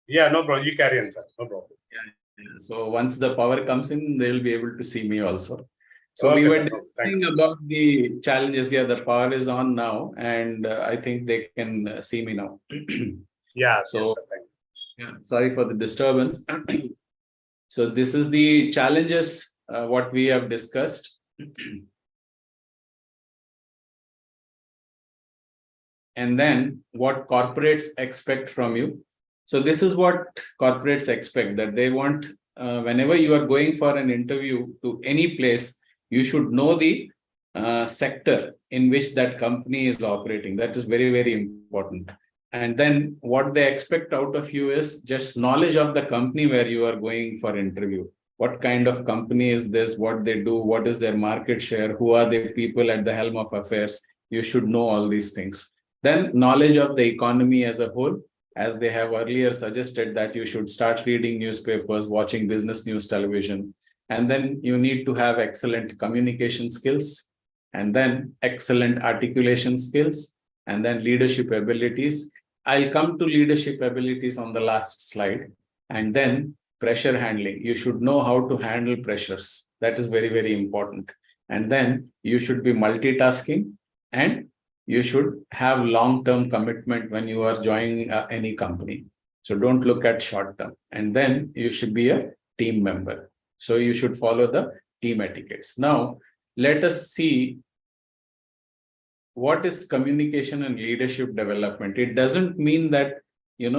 Yeah, no problem. You carry on, sir. No problem. Yeah. So once the power comes in, they'll be able to see me also. So Okay, we were sir. discussing about the challenges. Yeah, the power is on now, and I think they can see me now. Yeah, so yes, sir. Thank you. yeah, sorry for the disturbance. So this is the challenges what we have discussed. And then what corporates expect from you. So this is what corporates expect, that they want, whenever you are going for an interview to any place, you should know the sector in which that company is operating. That is very, very important. And then what they expect out of you is just knowledge of the company where you are going for interview. What kind of company is this? What they do? What is their market share? Who are the people at the helm of affairs? You should know all these things. Then knowledge of the economy as a whole, as they have earlier suggested that you should start reading newspapers, watching business news television. And then you need to have excellent communication skills, and then excellent articulation skills, and then leadership abilities. I'll come to leadership abilities on the last slide. And then pressure handling. You should know how to handle pressures. That is very, very important. And then you should be multitasking, and you should have long-term commitment when you are joining any company. So don't look at short-term. And then you should be a team member. So you should follow the team etiquettes. Now, let us see what is communication and leadership development. It doesn't mean that you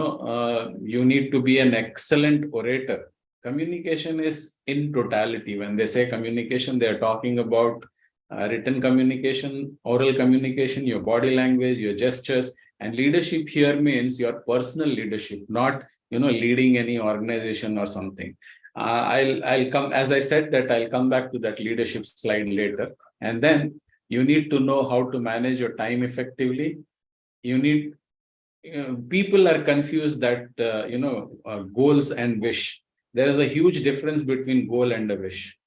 need to be an excellent orator. Communication is in totality. When they say communication, they're talking about written communication, oral communication, your body language, your gestures. And leadership here means your personal leadership, not leading any organization or something. I'll come, as I said, that I'll come back to that leadership slide later. And then you need to know how to manage your time effectively. People are confused that goals and wish. There is a huge difference between goal and a wish,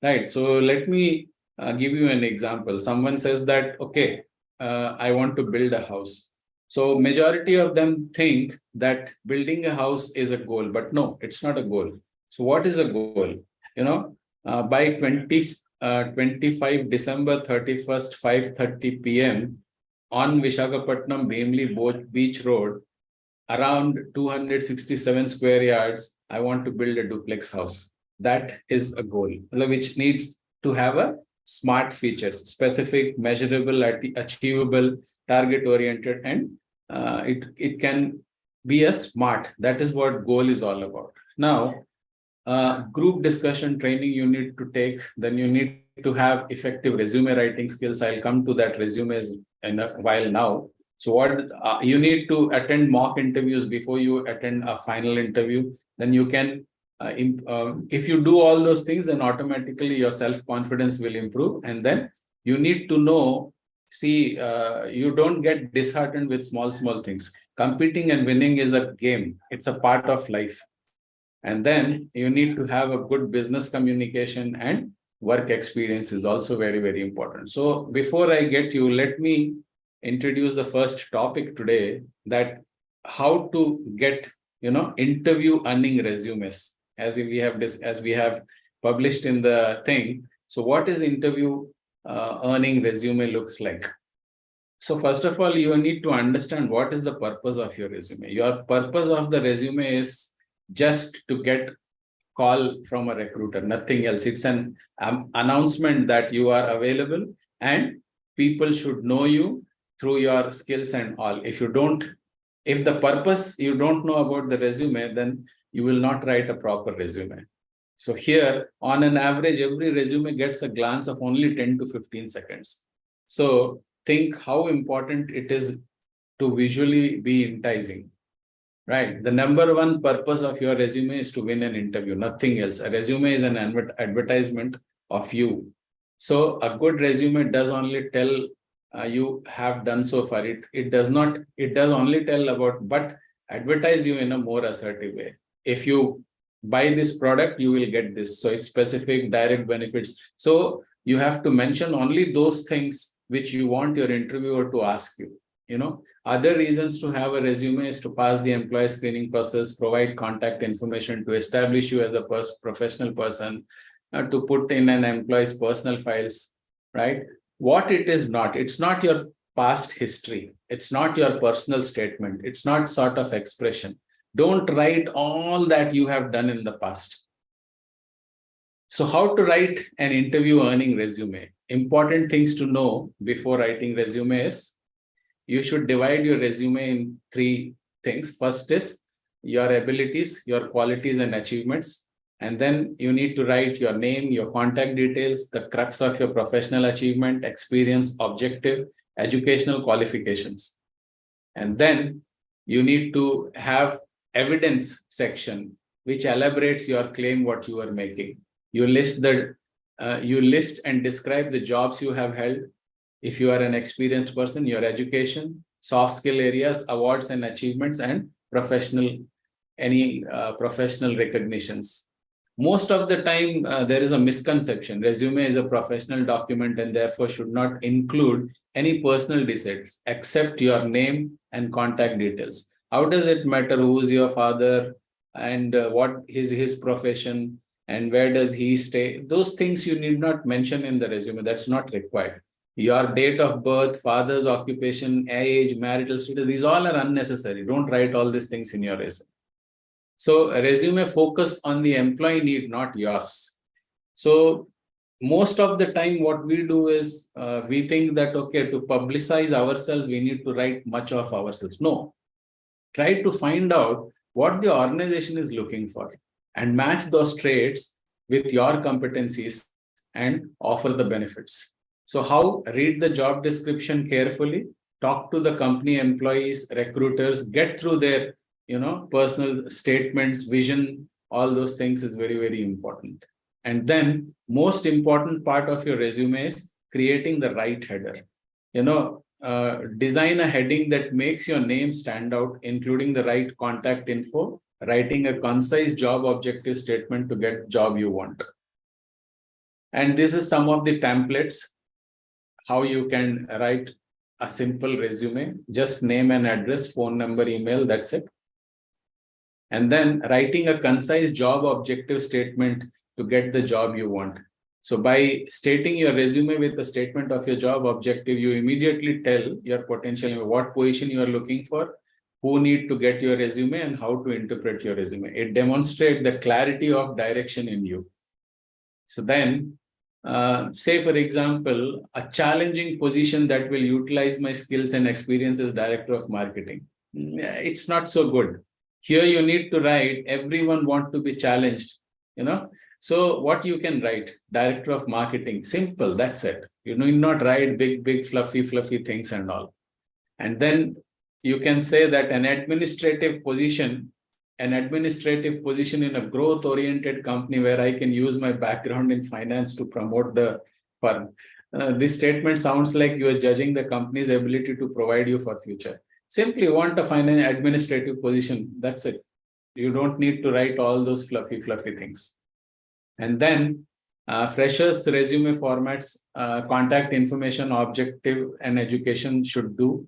right? So let me give you an example. Someone says that, okay, I want to build a house. So majority of them think that building a house is a goal, but no, it's not a goal. So what is a goal? By 25 December 31st, 5:30 p.m. on Visakhapatnam Bhimli Beach Road, around 267 square yards, I want to build a duplex house. That is a goal, which needs to have a smart features, specific, measurable, achievable, target-oriented, and it can be a smart. That is what goal is all about. Now, group discussion training you need to take, then you need to have effective resume writing skills. I'll come to that resumes in a while now. So what you need to attend mock interviews before you attend a final interview. Then you can, if you do all those things, then automatically your self-confidence will improve. And then you need to know, you don't get disheartened with small things. Competing and winning is a game. It's a part of life. And then you need to have a good business communication, and work experience is also very, very important. So before I get you, let me introduce the first topic today, that how to get, interview earning resumes, as we have published in the thing. So what is interview earning resume looks like? So first of all, you need to understand what is the purpose of your resume. Your purpose of the resume is just to get call from a recruiter, nothing else. It's an announcement that you are available, and people should know you through your skills and all. If the purpose you don't know about the resume, then you will not write a proper resume. So here, on an average, every resume gets a glance of only 10 to 15 seconds. So think how important it is to visually be enticing. Right. The number one purpose of your resume is to win an interview, nothing else. A resume is an advertisement of you. So a good resume does only tell you have done so far. It does only tell about, but advertise you in a more assertive way. If you buy this product, you will get this. So it's specific, direct benefits. So you have to mention only those things which you want your interviewer to ask you. Other reasons to have a resume is to pass the employee screening process, provide contact information, to establish you as a professional person, to put in an employee's personal files, right? What it is not, it's not your past history. It's not your personal statement. It's not sort of expression. Don't write all that you have done in the past. So how to write an interview earning resume? Important things to know before writing resume is, you should divide your resume in three things. First is your abilities, your qualities and achievements. And then you need to write your name, your contact details, the crux of your professional achievement, experience, objective, educational qualifications. And then You need to have evidence section which elaborates your claim what you are making. You list and describe the jobs you have held. If you are an experienced person, your education, soft skill areas, awards and achievements, and professional recognitions. Most of the time, there is a misconception. Resume is a professional document and therefore should not include any personal details except your name and contact details. How does it matter who's your father and what is his profession and where does he stay? Those things you need not mention in the resume. That's not required. Your date of birth, father's occupation, age, marital status, these all are unnecessary. Don't write all these things in your resume. So a resume focus on the employee need, not yours. So most of the time what we do is we think that, okay, to publicize ourselves, we need to write much of ourselves. No, try to find out what the organization is looking for and match those traits with your competencies and offer the benefits. So how? Read the job description carefully, talk to the company employees, recruiters, get through their personal statements, vision, all those things is very, very important. And then most important part of your resume is creating the right header. Design a heading that makes your name stand out, including the right contact info, writing a concise job objective statement to get job you want. And this is some of the templates, how you can write a simple resume, just name and address, phone number, email, that's it. And then writing a concise job objective statement to get the job you want. So by stating your resume with a statement of your job objective, you immediately tell your potential what position you are looking for, who need to get your resume, and how to interpret your resume. It demonstrates the clarity of direction in you. So then, say for example, a challenging position that will utilize my skills and experience as director of marketing. It's not so good. Here you need to write, everyone want to be challenged, So what you can write, director of marketing, simple, that's it. You need not write big, fluffy things and all. And then you can say that an administrative position in a growth-oriented company where I can use my background in finance to promote the firm. This statement sounds like you are judging the company's ability to provide you for future. Simply want a finance administrative position. That's it. You don't need to write all those fluffy things. And then freshers resume formats, contact information, objective and education should do.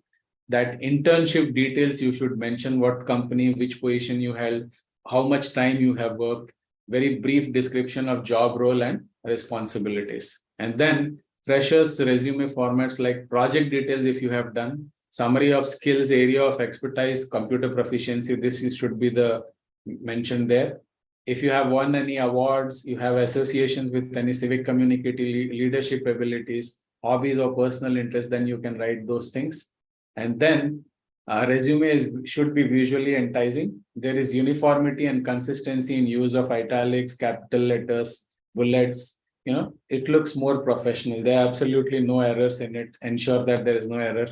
That internship details, you should mention what company, which position you held, how much time you have worked, very brief description of job role and responsibilities. And then freshers resume formats like project details if you have done, summary of skills, area of expertise, computer proficiency, this should be the mentioned there. If you have won any awards, you have associations with any civic community, leadership abilities, hobbies or personal interest, then you can write those things. And then resume should be visually enticing. There is uniformity and consistency in use of italics, capital letters, bullets. It looks more professional. There are absolutely no errors in it. Ensure that there is no error.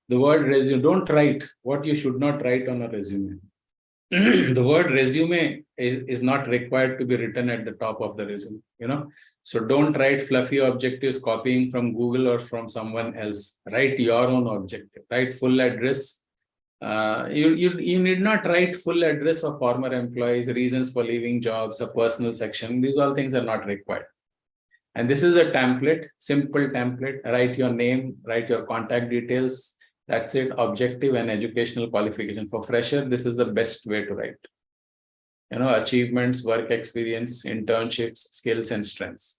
The word resume, don't write what you should not write on a resume. The word resume is not required to be written at the top of the resume, So don't write fluffy objectives copying from Google or from someone else. Write your own objective, write full address. You need not write full address of former employees, reasons for leaving jobs, a personal section. These all things are not required. And this is a template, simple template. Write your name, write your contact details. That's it, objective and educational qualification. For fresher, this is the best way to write. Achievements, work experience, internships, skills, and strengths.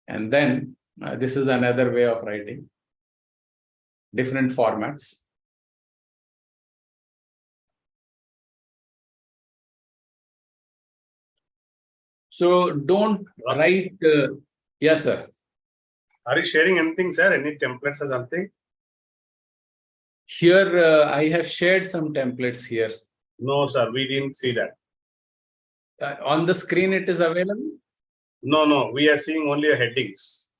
And then this is another way of writing. Different formats. So don't write, yes, sir. Are you sharing anything, sir? Any templates or something? Here, I have shared some templates here. No, sir, we didn't see that. On the screen, it is available? No, we are seeing only headings.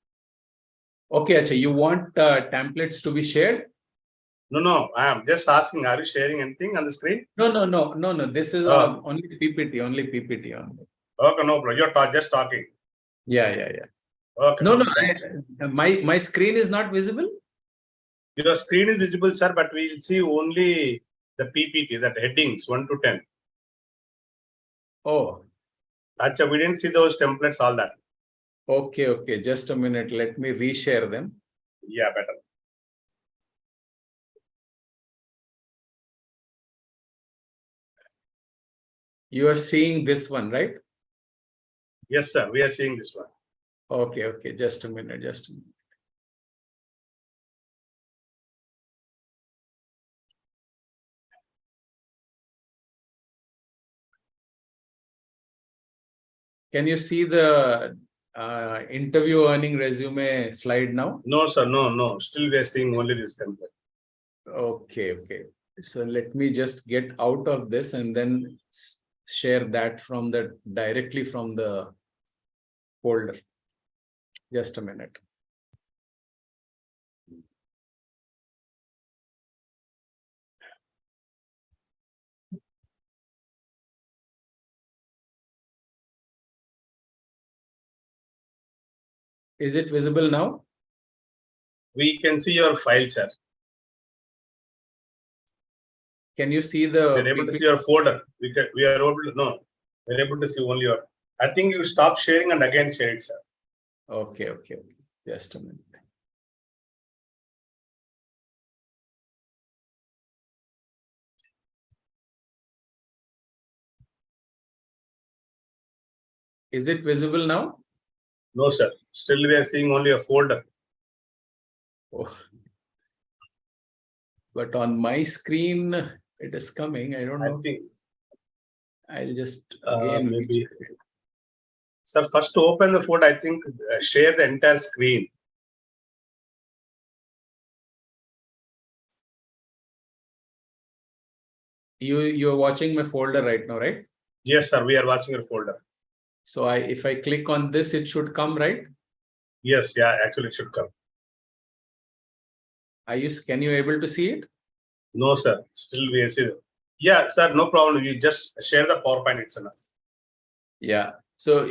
Okay, Acha, you want templates to be shared? No. I am just asking. Are you sharing anything on the screen? No. This is Oh. only PPT. Only PPT. Only. Okay, no problem. You're just talking. Yeah. Okay. No. Thanks. My screen is not visible. Your screen is visible, sir, but we'll see only the PPT, that headings 1 to 10. Oh. Acha, we didn't see those templates, all that. Okay. Just a minute. Let me reshare them. Yeah, better. You are seeing this one, right? Yes, sir. We are seeing this one. Okay. Just a minute. Can you see the interview earning resume slide now? No, sir. No. Still, we are seeing only this template. Okay. So let me just get out of this and then share that directly from the folder. Just a minute. Is it visible now? We can see your file, sir. Can you see the? We're able to see your folder. We are able to no. We're able to see only your. I think you stop sharing and again share it, sir. Okay. Just a minute. Is it visible now? No, sir. Still, we are seeing only a folder. Oh. But on my screen, it is coming. I don't know. I think I'll just again maybe. Sir, first to open the folder, I think share the entire screen. You're watching my folder right now, right? Yes, sir. We are watching your folder. So if I click on this, it should come, right? Yes, yeah. Actually, it should come. Can you able to see it? No, sir. Still, we see it. Yeah, sir. No problem. You just share the PowerPoint. It's enough. Yeah. So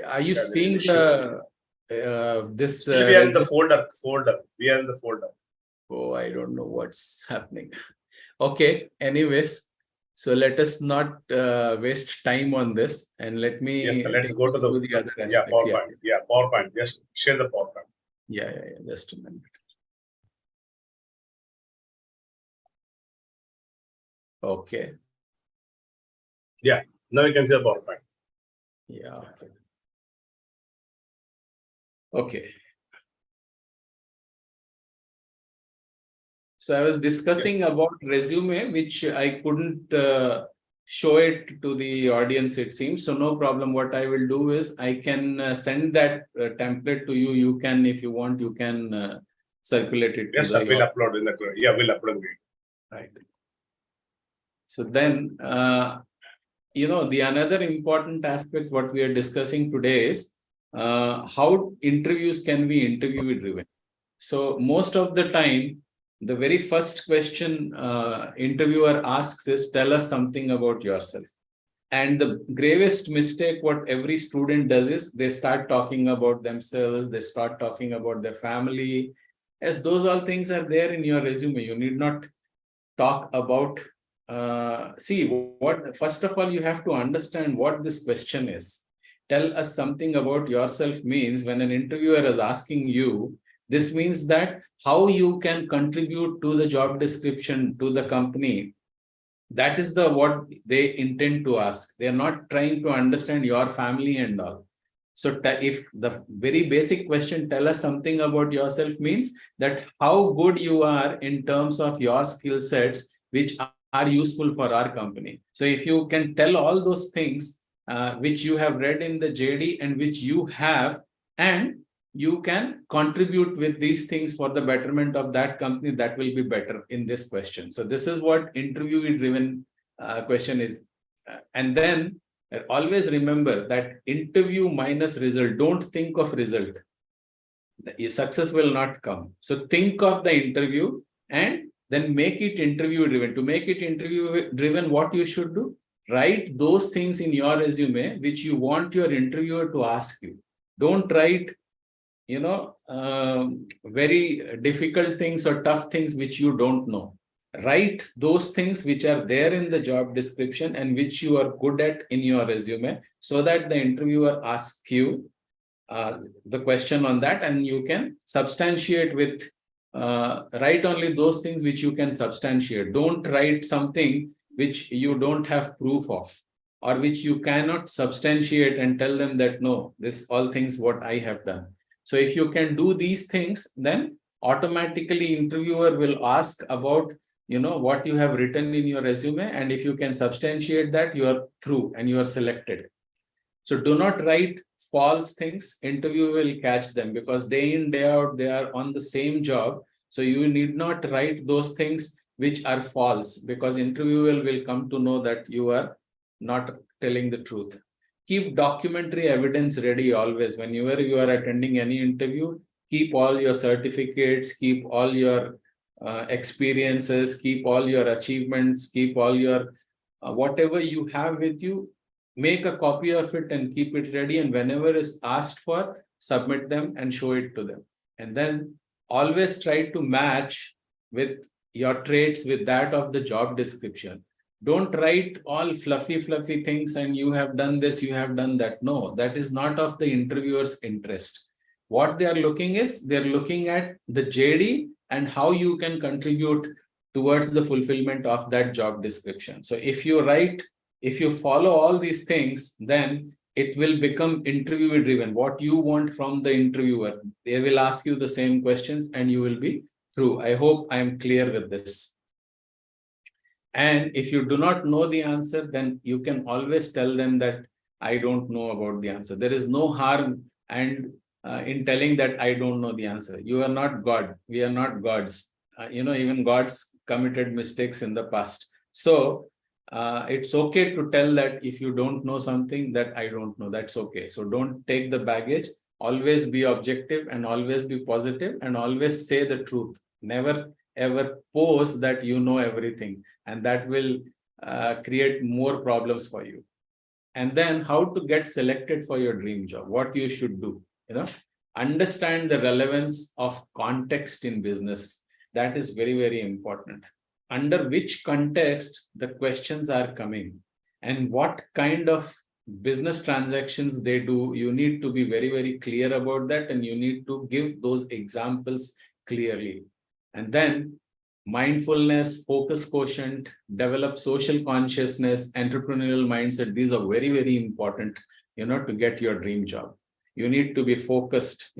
are you seeing this? Still, we are in the folder. We are in the folder. Oh, I don't know what's happening. Okay. Anyways, so let us not waste time on this, and let me. Yes, sir. Let's go to the other aspects. Yeah, PowerPoint. Yeah, PowerPoint. Just share the PowerPoint. Yeah. Just a minute. Okay. Yeah. Now you can see the PowerPoint. Yeah. Okay. So I was discussing about resume, which I couldn't show it to the audience, it seems. So no problem. What I will do is I can send that template to you. You can, if you want, you can circulate it. Yes, sir. We'll upload in the. Yeah, we'll upload it. Right. So then, the another important aspect what we are discussing today is how interviews can be interview driven. So most of the time, the very first question interviewer asks is, tell us something about yourself. And the gravest mistake what every student does is they start talking about themselves, they start talking about their family. As those all things are there in your resume, you need not talk about first of all, you have to understand what this question is. Tell us something about yourself means when an interviewer is asking you, this means that how you can contribute to the job description, to the company. That is what they intend to ask. They are not trying to understand your family and all. So if the very basic question, tell us something about yourself means that how good you are in terms of your skill sets, which are useful for our company. So if you can tell all those things, which you have read in the JD and which you have, and you can contribute with these things for the betterment of that company, that will be better in this question. So this is what interview driven question is. And then always remember that interview minus result. Don't think of result. Success will not come. So think of the interview and then make it interview driven. To make it interview driven, what you should do? Write those things in your resume which you want your interviewer to ask you. Don't write, very difficult things or tough things which you don't know. Write those things which are there in the job description and which you are good at in your resume, so that the interviewer asks you the question on that, and you can substantiate with, write only those things which you can substantiate. Don't write something which you don't have proof of, or which you cannot substantiate and tell them that, no, this all things what I have done. So if you can do these things, then automatically interviewer will ask about, what you have written in your resume. And if you can substantiate that, you are through and you are selected. So do not write false things. Interview will catch them, because day in, day out, they are on the same job. So you need not write those things which are false, because interviewer will come to know that you are not telling the truth. Keep documentary evidence ready always. Whenever you are attending any interview, keep all your certificates, keep all your experiences, keep all your achievements, keep all your whatever you have with you, make a copy of it and keep it ready. And whenever is asked for, submit them and show it to them. And then always try to match with your traits with that of the job description. Don't write all fluffy things and you have done this, you have done that. No, that is not of the interviewer's interest. What they are looking is, they're looking at the JD and how you can contribute towards the fulfillment of that job description. So if you follow all these things, then it will become interview driven. What you want from the interviewer, they will ask you the same questions and you will be through. I hope I am clear with this. And if you do not know the answer, then you can always tell them that I don't know about the answer. There is no harm and in telling that I don't know the answer. You are not God. We are not gods. Even gods committed mistakes in the past. So it's okay to tell that if you don't know something, that I don't know. That's okay. So don't take the baggage. Always be objective and always be positive and always say the truth. Never ever pose that you know everything, and that will create more problems for you. And then how to get selected for your dream job, what you should do, understand the relevance of context in business. That is very, very important. Under which context the questions are coming and what kind of business transactions they do, you need to be very, very clear about that, and you need to give those examples clearly. And then mindfulness, focus quotient, develop social consciousness, entrepreneurial mindset. These are very, very important, to get your dream job. You need to be focused.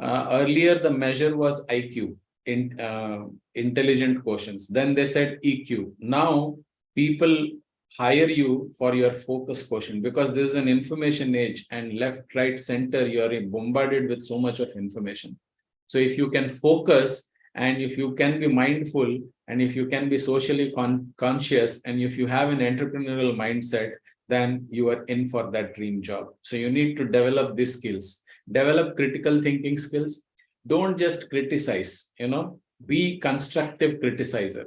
Earlier the measure was IQ, intelligent quotients. Then they said EQ. Now people hire you for your focus quotient, because this is an information age, and left, right, center, you are bombarded with so much of information. So if you can focus, and if you can be mindful, and if you can be socially conscious, and if you have an entrepreneurial mindset, then you are in for that dream job. So you need to develop these skills, develop critical thinking skills. Don't just criticize, be constructive criticizer.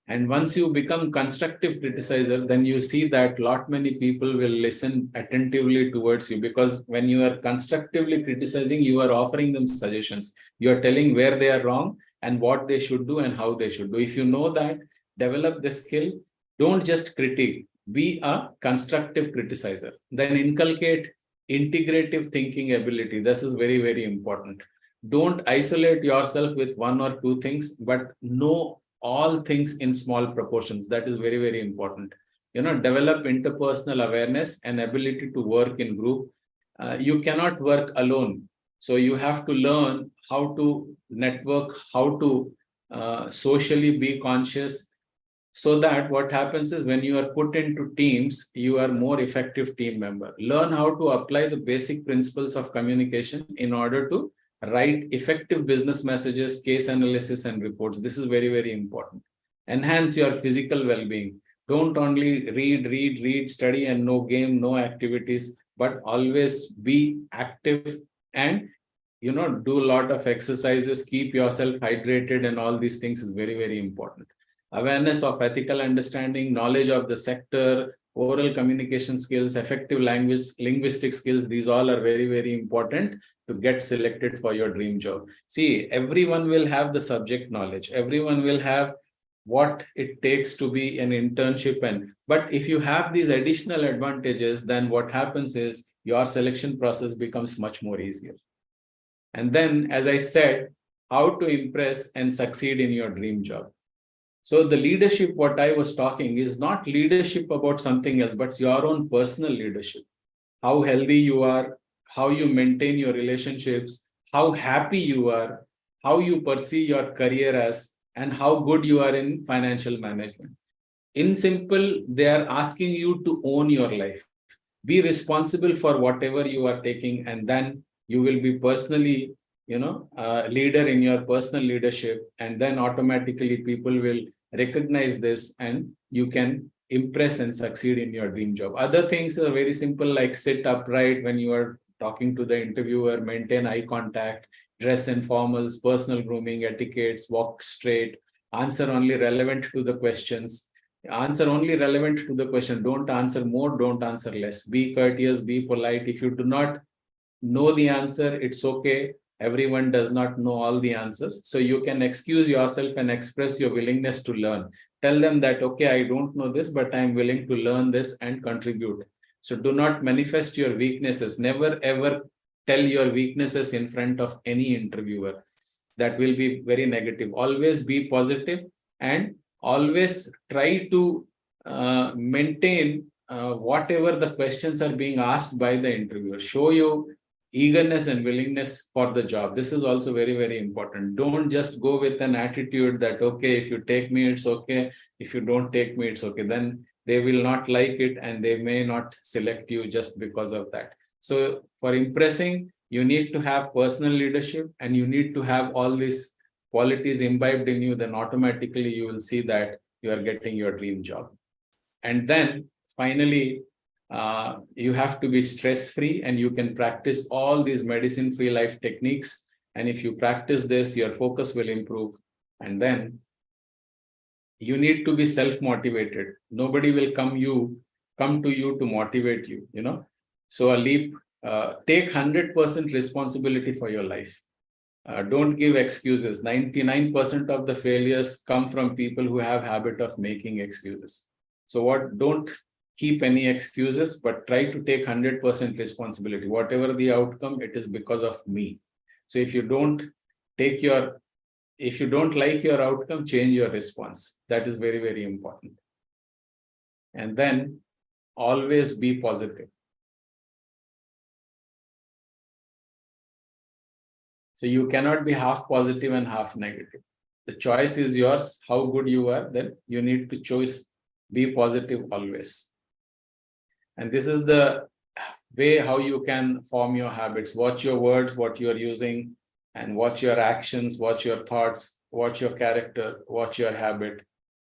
And once you become constructive criticizer, then you see that lot many people will listen attentively towards you, because when you are constructively criticizing, you are offering them suggestions. You are telling where they are wrong and what they should do and how they should do. If you know that, develop the skill. Don't just critique, be a constructive criticizer. Then inculcate integrative thinking ability. This is very, very important. Don't isolate yourself with one or two things, but know all things in small proportions. That is very, very important. Develop interpersonal awareness and ability to work in group. You cannot work alone. So you have to learn how to network, how to socially be conscious, so that what happens is when you are put into teams, you are more effective team member. Learn how to apply the basic principles of communication in order to write effective business messages, case analysis, and reports. This is very, very important. Enhance your physical well-being. Don't only read, study, and no game, no activities, but always be active and, do a lot of exercises, keep yourself hydrated, and all these things is very, very important. Awareness of ethical understanding, knowledge of the sector, oral communication skills, effective linguistic skills, these all are very, very important to get selected for your dream job. See, everyone will have the subject knowledge, everyone will have what it takes to be an internship, but if you have these additional advantages, then what happens is your selection process becomes much more easier. And then, as I said, how to impress and succeed in your dream job. So the leadership, what I was talking is not leadership about something else, but your own personal leadership. How healthy you are, how you maintain your relationships, how happy you are, how you perceive your career as, and how good you are in financial management. In simple, they are asking you to own your life. Be responsible for whatever you are taking, and then you will be personally, leader in your personal leadership, and then automatically people will recognize this and you can impress and succeed in your dream job. Other things are very simple, like sit upright when you are talking to the interviewer, maintain eye contact, dress in formals, personal grooming etiquettes, walk straight, answer only relevant to the questions. Answer only relevant to the question. Don't answer more, don't answer less. Be courteous, be polite. If you do not know the answer, it's okay. Everyone does not know all the answers. So you can excuse yourself and express your willingness to learn. Tell them that, okay, I don't know this, but I'm willing to learn this and contribute. So do not manifest your weaknesses. Never ever tell your weaknesses in front of any interviewer. That will be very negative. Always be positive and always try to maintain whatever the questions are being asked by the interviewer. Show you eagerness and willingness for the job. This is also very, very important. Don't just go with an attitude that, okay, if you take me, it's okay. If you don't take me, it's okay. Then they will not like it and they may not select you just because of that. So for impressing, you need to have personal leadership and you need to have all these qualities imbibed in you. Then automatically you will see that you are getting your dream job. And then finally, you have to be stress-free and you can practice all these medicine-free life techniques. And if you practice this, your focus will improve. And then you need to be self-motivated. Nobody will come to you to motivate you, So take 100% responsibility for your life. Don't give excuses. 99% of the failures come from people who have habit of making excuses. So don't keep any excuses, but try to take 100% responsibility. Whatever the outcome, it is because of me. So if you don't like your outcome, change your response. That is very, very important. And then always be positive. So you cannot be half positive and half negative. The choice is yours. How good you are, then you need to choose, be positive always. And this is the way how you can form your habits. Watch your words, what you are using, and watch your actions, watch your thoughts, watch your character, watch your habit.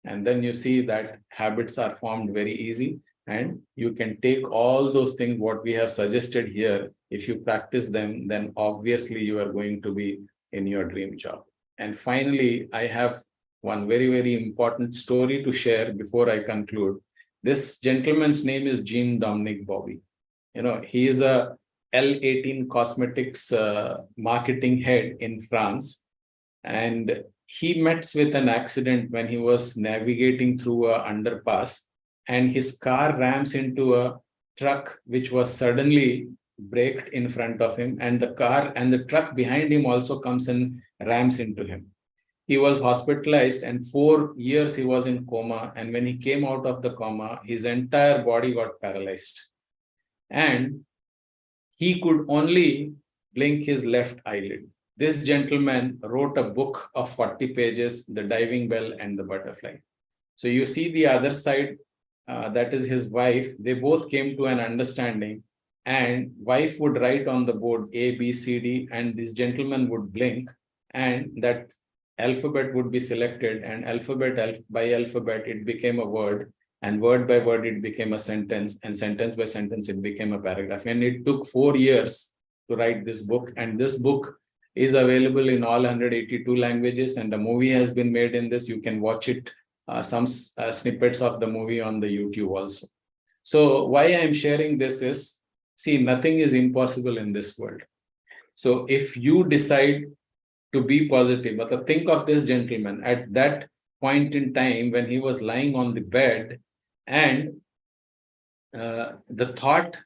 And then you see that habits are formed very easy. And you can take all those things, what we have suggested here. If you practice them, then obviously you are going to be in your dream job. And finally, I have one very, very important story to share before I conclude. This gentleman's name is Jean Dominic Bobby. He is a L18 cosmetics marketing head in France. And he met with an accident when he was navigating through an underpass, and his car rams into a truck which was suddenly braked in front of him, and the car and the truck behind him also comes and rams into him. He was hospitalized and 4 years he was in coma, and when he came out of the coma, his entire body got paralyzed. And he could only blink his left eyelid. This gentleman wrote a book of 40 pages, The Diving Bell and the Butterfly. So you see the other side, that is his wife. They both came to an understanding, and wife would write on the board A, B, C, D, and this gentleman would blink, and that alphabet would be selected, and alphabet by alphabet, it became a word, and word by word, it became a sentence, and sentence by sentence, it became a paragraph. And it took 4 years to write this book, and this book is available in all 182 languages, and a movie has been made in this. You can watch it, some snippets of the movie on the YouTube also. So why I'm sharing this is, see, nothing is impossible in this world. So if you decide to be positive, but think of this gentleman at that point in time when he was lying on the bed, and the thought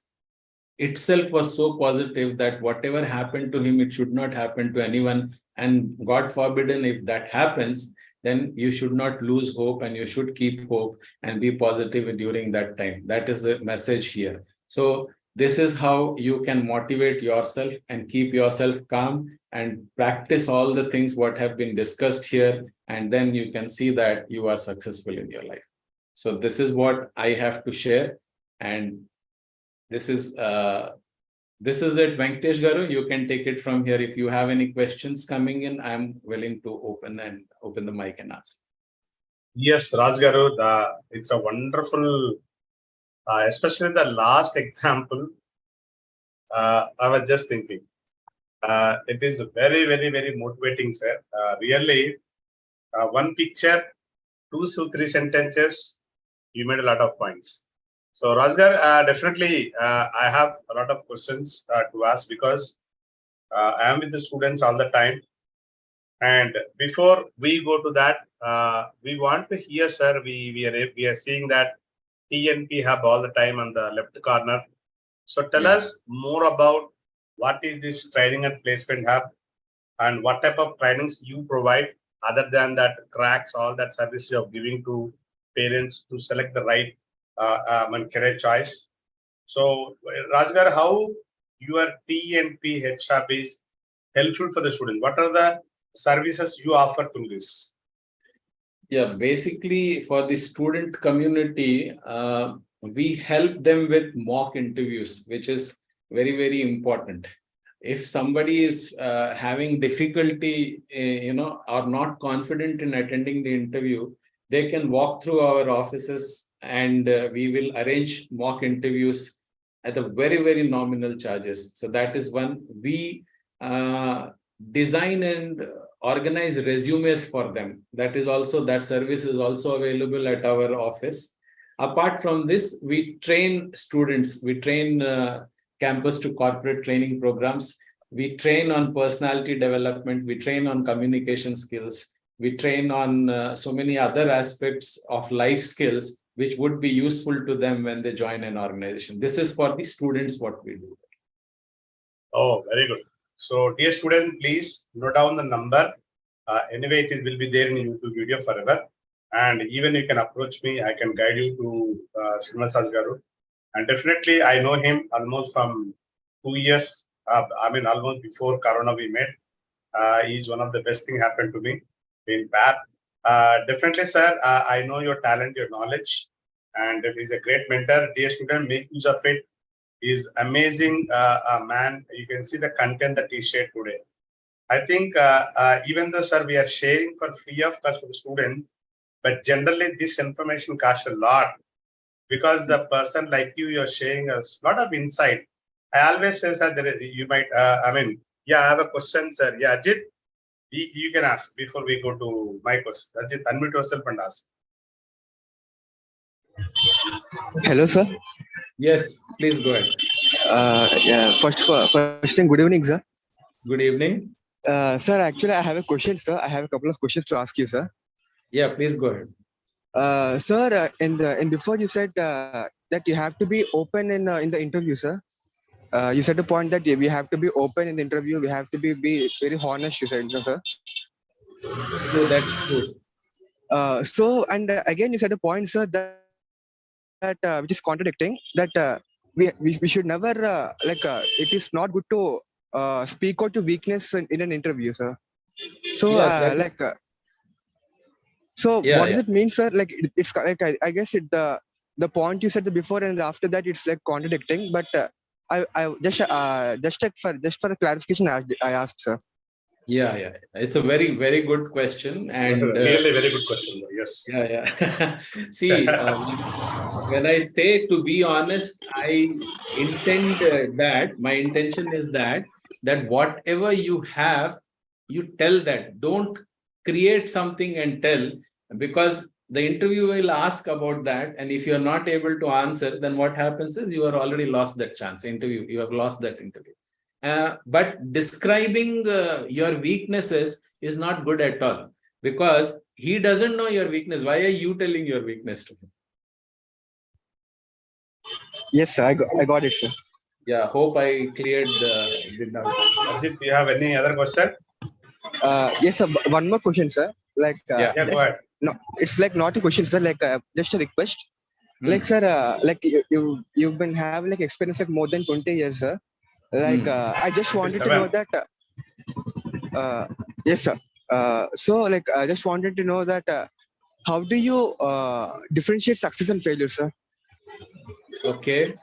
itself was so positive that whatever happened to him, it should not happen to anyone. And God forbidden, if that happens, then you should not lose hope, and you should keep hope and be positive during that time. That is the message here. So this is how you can motivate yourself and keep yourself calm and practice all the things what have been discussed here. And then you can see that you are successful in your life. So this is what I have to share. And this is it, Venkatesh Garu. You can take it from here. If you have any questions coming in, I'm willing to open the mic and ask. Yes, Raj Garu, it's a wonderful, especially the last example. I was just thinking, it is very, very, very motivating, sir. Really, one picture, 2 to 3 sentences, you made a lot of points. So Rajgar, definitely, I have a lot of questions to ask, because I am with the students all the time. And before we go to that, we want to hear, sir, we are seeing that TNP hub all the time on the left corner. So tell us more about what is this training and placement hub, and what type of trainings you provide, other than that cracks, all that service you are giving to parents to select the right career choice. So Rajgar, how your TNP hub is helpful for the student? What are the services you offer through this? Yeah, basically for the student community, we help them with mock interviews, which is very, very important. If somebody is having difficulty, or not confident in attending the interview, they can walk through our offices, and we will arrange mock interviews at a very, very nominal charges. So that is one. We design and organize resumes for them. That service is also available at our office. Apart from this, we train students. We train campus to corporate training programs. We train on personality development. We train on communication skills. We train on so many other aspects of life skills, which would be useful to them when they join an organization. This is for the students what we do. Oh, very good. So dear student, please note down the number. Anyway, it will be there in YouTube video forever. And even you can approach me, I can guide you to Srinivas Garu. And definitely, I know him almost from 2 years. Almost before Corona we met. He's one of the best thing happened to me in PAP. Definitely, sir, I know your talent, your knowledge, and he's a great mentor. Dear student, make use of it. He's amazing man. You can see the content that he shared today. I think even though, sir, we are sharing for free of cost for the student, but generally this information costs a lot, because the person like you're sharing a lot of insight. I always say, sir, you might, I have a question, sir. Yeah, Ajit, you can ask before we go to my question. Ajit, unmute yourself and ask. Hello, sir. Yes, please go ahead. First thing, good evening, sir. Good evening. Sir, actually, I have a question, sir. I have a couple of questions to ask you, sir. Yeah, please go ahead. Sir, in before you said that you have to be open in the interview, sir. You said the point that we have to be open in the interview. We have to be very honest, you said, sir. No, that's true. And again, you said a point, sir, that which is contradicting, that we should never it is not good to speak out to weakness in an interview, sir. So what does it mean, sir? Like it's like I guess the point you said before and after that it's like contradicting. But I just for a clarification I asked, sir. Yeah. It's a very, very good question. And really very good question. Yes. Yeah. See, when I say to be honest, I intend that my intention is that that whatever you have, you tell that. Don't create something and tell, because the interview will ask about that. And if you're not able to answer, then what happens is you are already lost that chance interview. You have lost that interview. But describing your weaknesses is not good at all, because he doesn't know your weakness. Why are you telling your weakness to him? Yes, sir. I got it, sir. Yeah, hope I cleared the doubt. Ajit, do you have any other question? Yes, sir. One more question, sir. Like, Yeah. Yeah, go ahead. no, it's like not a question, sir. Like, just a request. Like, sir, like you've been have like experience like more than 20 years, sir. Like, I just wanted to know 27. that. Yes, sir. So, like, I just wanted to know that how do you differentiate success and failure, sir? Okay.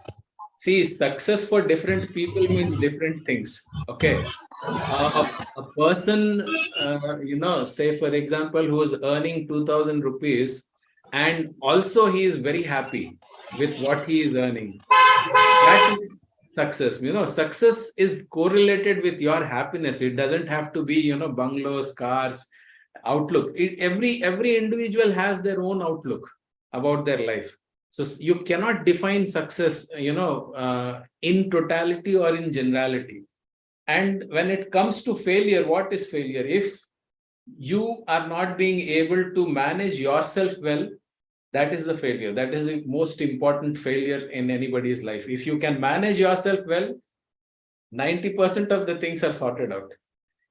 See, success for different people means different things. Okay. A person, say for example, who is earning 2,000 rupees and also he is very happy with what he is earning. That is success. Success is correlated with your happiness. It doesn't have to be, bungalows, cars, outlook. Every individual has their own outlook about their life. So you cannot define success, in totality or in generality. And when it comes to failure, what is failure? If you are not being able to manage yourself well, that is the failure. That is the most important failure in anybody's life. If you can manage yourself well, 90% of the things are sorted out.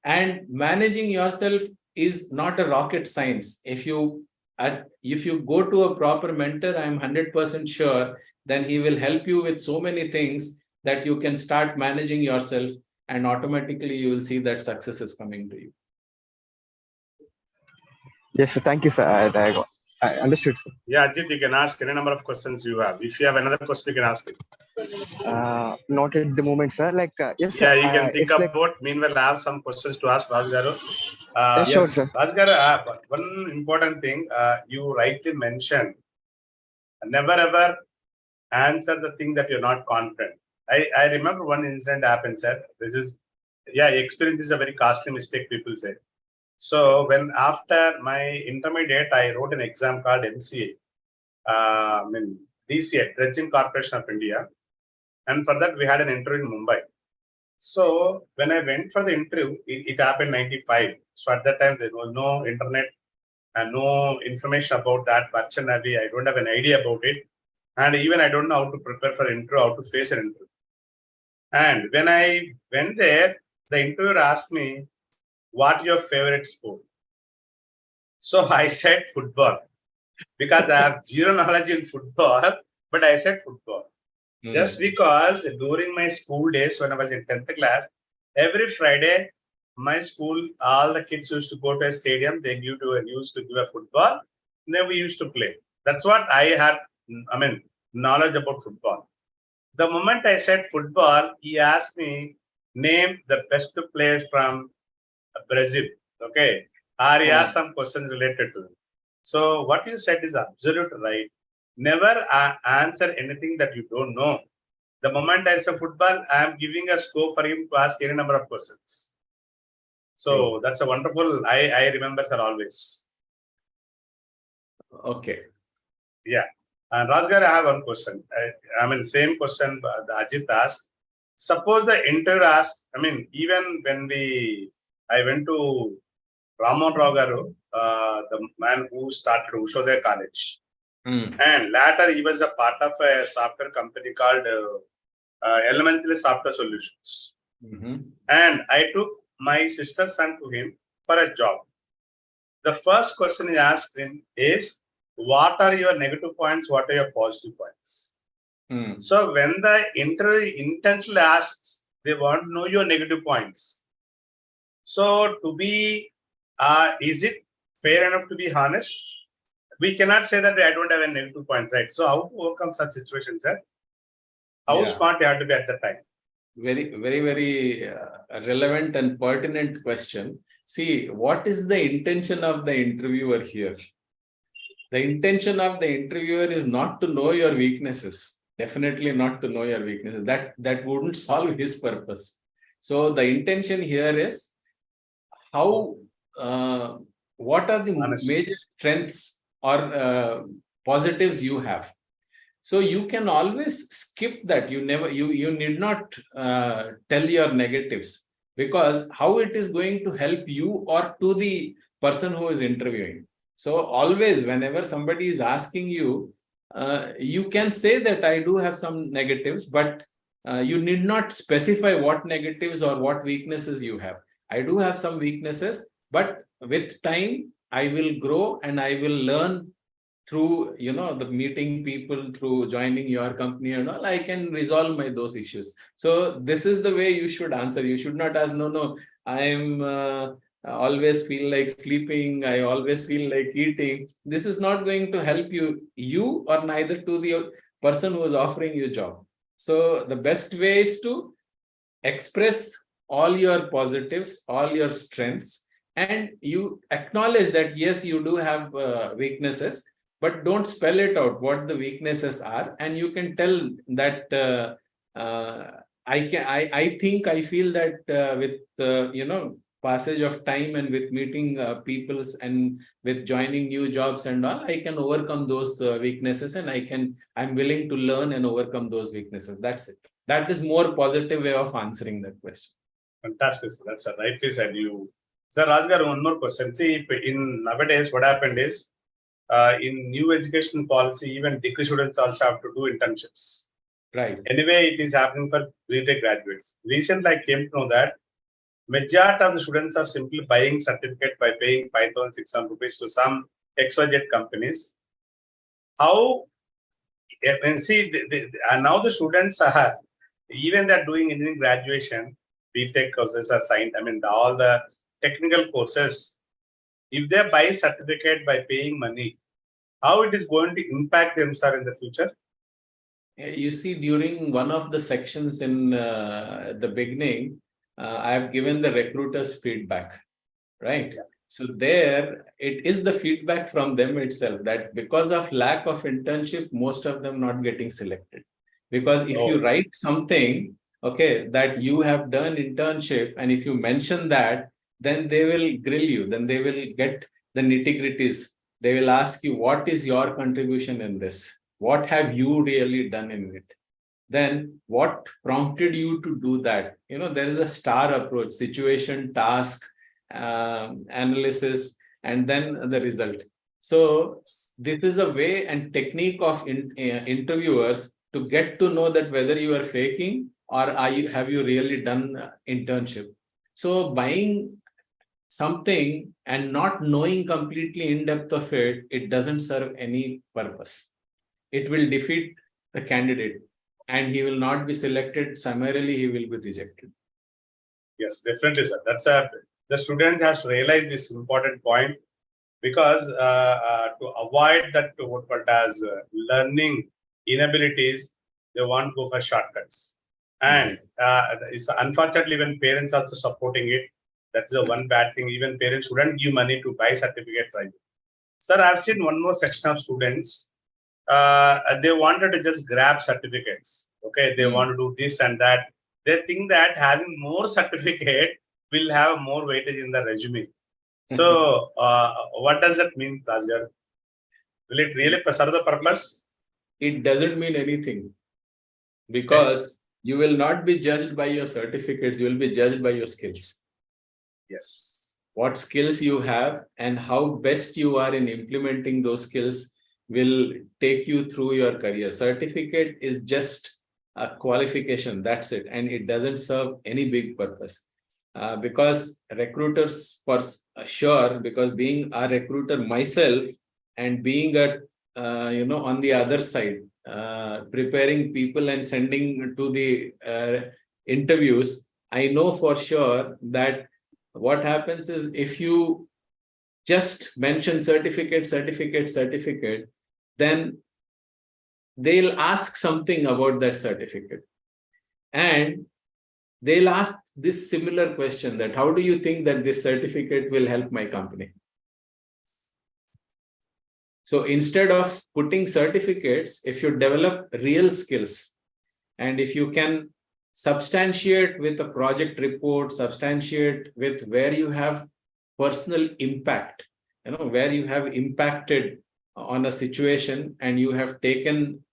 And managing yourself is not a rocket science. If you go to a proper mentor, I'm 100% sure then he will help you with so many things that you can start managing yourself, and automatically you will see that success is coming to you. Yes, sir. Thank you, sir. I understood, sir. Yeah, Ajit, you can ask any number of questions you have. If you have another question, you can ask it. Not at the moment, sir. Like, yes, Yeah, sir. you can think It's like, about. Meanwhile, I have some questions to ask Raj Garu. sure, sir. Raj Garu, one important thing you rightly mentioned: never ever answer the thing that you're not confident. I remember one incident happened, sir. Experience is a very costly mistake, people say. So when after my intermediate, I wrote an exam called MCA, DCA, Dredging Corporation of India. And for that, we had an interview in Mumbai. So when I went for the interview, it happened 95. So at that time, there was no internet and no information about that merchant navy. I don't have an idea about it. And even I don't know how to prepare for interview, how to face an interview. And when I went there, the interviewer asked me, "What your favorite sport?" So I said football, because I have zero knowledge in football, but I said football. Just because during my school days, when I was in 10th class, every Friday, my school, all the kids used to go to a stadium. They used to give a football. And then we used to play. That's what I had, knowledge about football. The moment I said football, he asked me, name the best player from Brazil. Okay. Or he asked some questions related to it. So what you said is absolute right. Never answer anything that you don't know. The moment I say football, I am giving a scope for him to ask any number of questions. So that's a wonderful, I remember, sir, always. Okay. Yeah. And Rajgar, I have one question. Same question Ajit asked. Suppose the interviewer asked, even when I went to Ramon Rao Garu, the man who started Ushodaya College. And later he was a part of a software company called Elementary Software Solutions. And I took my sister's son to him for a job. The first question he asked him is, what are your negative points? What are your positive points? So when the interviewer intentionally asks, they want to know your negative points. So to be, is it fair enough to be honest? We cannot say that I don't have a negative point, right? So how to overcome such situations, sir? How smart you have to be at the time? Very, very, very relevant and pertinent question. See, what is the intention of the interviewer here? The intention of the interviewer is not to know your weaknesses. Definitely not to know your weaknesses. That wouldn't solve his purpose. So the intention here is how, what are the Honest. major strengths or positives you have. So you can always skip that. You need not tell your negatives, because how it is going to help you or to the person who is interviewing. So always, whenever somebody is asking you, you can say that I do have some negatives, but you need not specify what negatives or what weaknesses you have. I do have some weaknesses, but with time, I will grow and I will learn through, the meeting people, through joining your company and all. I can resolve those issues. So this is the way you should answer. You should not ask, no, I am always feel like sleeping, I always feel like eating. This is not going to help you or neither to the person who is offering you job. So the best way is to express all your positives, all your strengths, and you acknowledge that yes, you do have weaknesses, but don't spell it out what the weaknesses are. And you can tell that I think I feel that with passage of time and with meeting peoples and with joining new jobs and all, I can overcome those weaknesses, and I'm willing to learn and overcome those weaknesses. That's it. That is more positive way of answering that question. Fantastic. That's a rightly said. You, Sir Rajgar, one more question. See, in nowadays, what happened is, in new education policy, even degree students also have to do internships. Right. Anyway, it is happening for BTech graduates. Recently, I came to know that majority of the students are simply buying certificate by paying 5,600 rupees to some XYZ companies. How, and see, and now the students are, even they're doing engineering graduation, BTech courses are signed, all the technical courses, if they buy certificate by paying money, how it is going to impact them, sir, in the future? You see, during one of the sections in the beginning, I have given the recruiters feedback, right? Yeah. So there, it is the feedback from them itself that because of lack of internship, most of them not getting selected. Because if you write something, okay, that you have done internship, and if you mention that, then they will grill you, then they will get the nitty-gritties. They will ask you, what is your contribution in this? What have you really done in it? Then what prompted you to do that? There is a STAR approach: situation, task, analysis, and then the result. So this is a way and technique of interviewers to get to know that whether you are faking or have you really done internship. So buying something and not knowing completely in depth of it, it doesn't serve any purpose. It will defeat the candidate and he will not be selected. Summarily, he will be rejected. Yes, definitely, sir. The student has to realize this important point, because to avoid that what called as learning inabilities, they want to go for shortcuts. And it's unfortunately when parents also supporting it, that's the one bad thing. Even parents shouldn't give money to buy certificates. Right? Sir, I've seen one more section of students. They wanted to just grab certificates. Okay, they want to do this and that. They think that having more certificate will have more weightage in the resume. So, what does that mean, Rajgar? Will it really serve the purpose? It doesn't mean anything, because you will not be judged by your certificates. You will be judged by your skills. Yes. What skills you have and how best you are in implementing those skills will take you through your career. Certificate is just a qualification. That's it. And it doesn't serve any big purpose. Because recruiters, for sure, because being a recruiter myself and being on the other side, preparing people and sending to the interviews, I know for sure that what happens is, if you just mention certificate, then they'll ask something about that certificate. And they'll ask this similar question, that how do you think that this certificate will help my company? So instead of putting certificates, if you develop real skills, and if you can substantiate with a project report, substantiate with where you have personal impact, where you have impacted on a situation and you have taken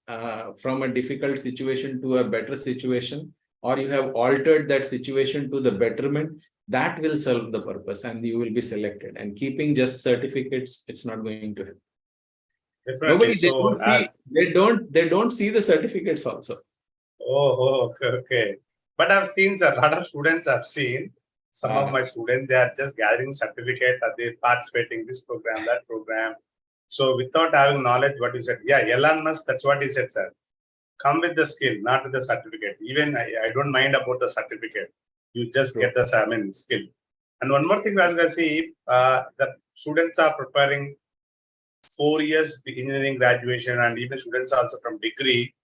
from a difficult situation to a better situation, or you have altered that situation to the betterment. That will serve the purpose and you will be selected. And keeping just certificates, it's not going to help. Definitely. Nobody, So they don't see the certificates also. Okay. But I've seen a lot of students. I've seen some of my students. They are just gathering certificate. They participating this program, that program. So without having knowledge, what you said, yeah, Elon Musk. That's what he said, sir. Come with the skill, not with the certificate. Even I don't mind about the certificate. You just get the skill. And one more thing, as I see, the students are preparing 4 years engineering graduation, and even students also from degree.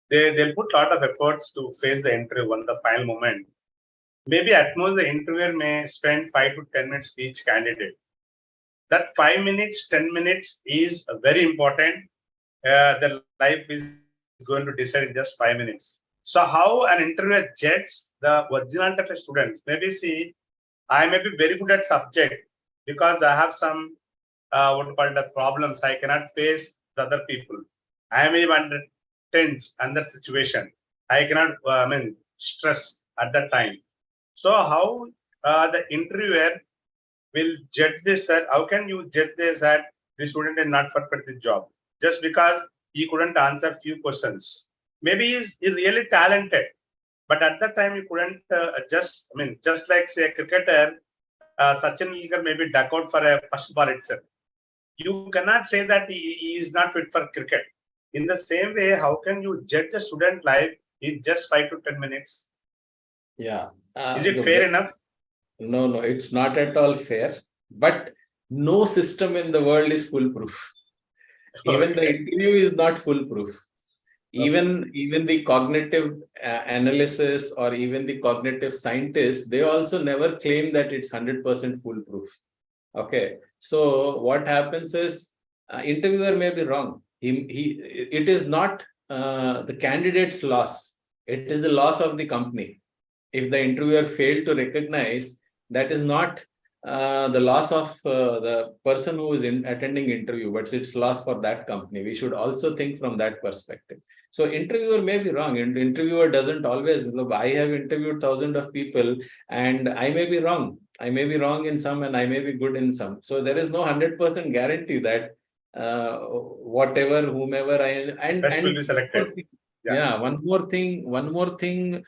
They'll put a lot of efforts to face the interview on the final moment. Maybe at most the interviewer may spend 5 to 10 minutes each candidate. That 5 minutes, 10 minutes is very important. The life is going to decide in just 5 minutes. So how an interviewer judges the originality of a student? Maybe see, I may be very good at subject because I have some problems. I cannot face the other people. I am even tense under situation. I cannot stress at that time. So how the interviewer will judge this, sir? How can you judge this that the student is not fit for the job just because he couldn't answer few questions? Maybe he's really talented, but at that time he couldn't just like say a cricketer, Sachin Tendulkar maybe duck out for a first ball itself. You cannot say that he is not fit for cricket. In the same way, how can you judge a student life in just 5 to 10 minutes? Yeah. Is it fair enough? No, it's not at all fair. But no system in the world is foolproof. Even the interview is not foolproof. Even the cognitive analysis or even the cognitive scientists, they also never claim that it's 100% foolproof. Okay. So what happens is interviewer may be wrong. It is not the candidate's loss. It is the loss of the company. If the interviewer failed to recognize, that is not the loss of the person who is attending interview, but it's loss for that company. We should also think from that perspective. So interviewer may be wrong, and interviewer doesn't always. Look, I have interviewed thousands of people, and I may be wrong. I may be wrong in some, and I may be good in some. So there is no 100% guarantee that whatever, whomever best will be selected. Yeah. One more thing.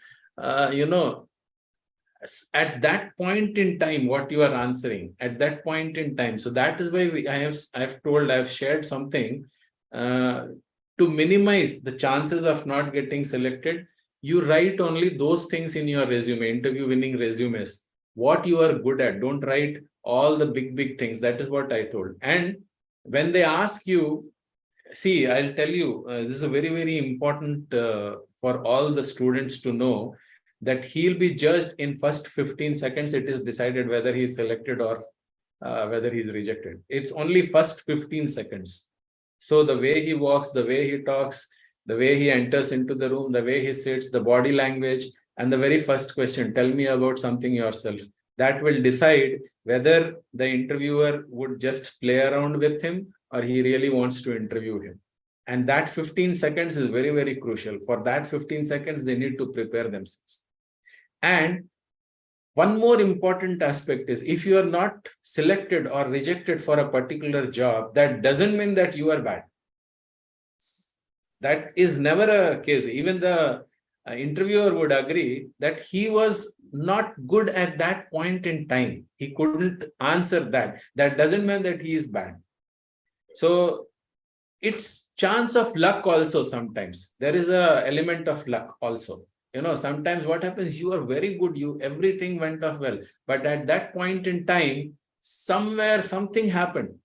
At that point in time, what you are answering at that point in time. So that is why I've shared something to minimize the chances of not getting selected. You write only those things in your resume, interview winning resumes, what you are good at. Don't write all the big things. That is what I told. And when they ask you, see, I'll tell you, this is a very, very important for all the students to know, that he'll be judged in first 15 seconds. It is decided whether he's selected or whether he's rejected. It's only first 15 seconds. So the way he walks, the way he talks, the way he enters into the room, the way he sits, the body language, and the very first question, tell me about something yourself. That will decide whether the interviewer would just play around with him or he really wants to interview him. And that 15 seconds is very, very crucial. For that 15 seconds, they need to prepare themselves. And one more important aspect is, if you are not selected or rejected for a particular job, that doesn't mean that you are bad. That is never a case. Even the interviewer would agree that he was not good at that point in time. He couldn't answer that. That doesn't mean that he is bad. So it's chance of luck also sometimes. There is an element of luck also. Sometimes what happens, you are very good, everything went off well. But at that point in time, somewhere something happened.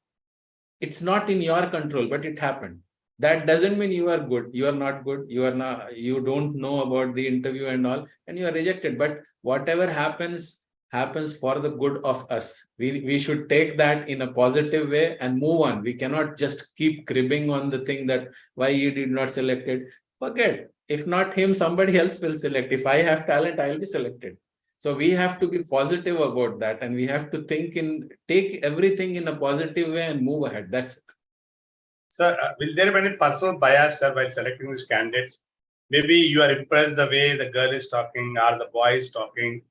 It's not in your control, but it happened. That doesn't mean you are good. You are not good. You don't know about the interview and all, and you are rejected. But whatever happens for the good of us. We should take that in a positive way and move on. We cannot just keep cribbing on the thing that why you did not select it. Forget. If not him, somebody else will select. If I have talent, I'll be selected. So we have to be positive about that, and we have to take everything in a positive way and move ahead. That's it. Sir, will there be any personal bias, sir, while selecting these candidates? Maybe you are impressed the way the girl is talking or the boy is talking.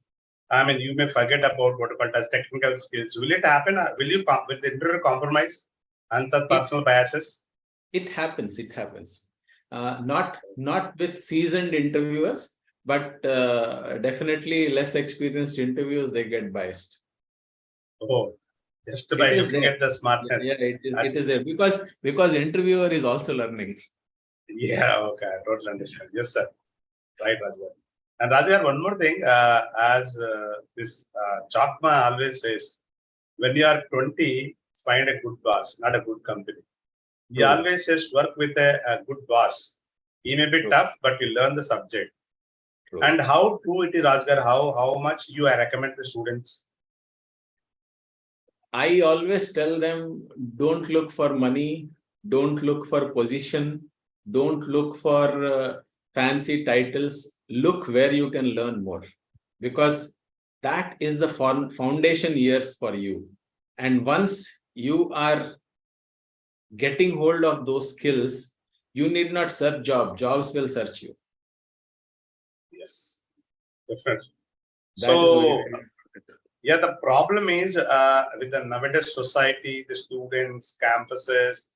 I mean, you may forget about what called as technical skills. Will it happen? Will the interview compromise and such personal biases? It happens. It happens. Not with seasoned interviewers, but definitely less experienced interviewers, they get biased. Oh, just by looking at the smartness. Yeah, it is there because interviewer is also learning. Yeah, okay, I totally understand. Yes, sir. Right, Rajgar. And Rajgar, one more thing, as this Chakma always says, when you are 20, find a good boss, not a good company. He True. always says work with a good boss. He may be True. tough, but you learn the subject. True. And how true it is, Rajgar, how much you recommend the students? I always tell them, don't look for money, don't look for position, don't look for fancy titles. Look where you can learn more, because that is the foundation years for you. And once you are getting hold of those skills, you need not search jobs will search you. Yes, definitely. That is So, very important. yeah, the problem is with the nowadays society, the students, campuses,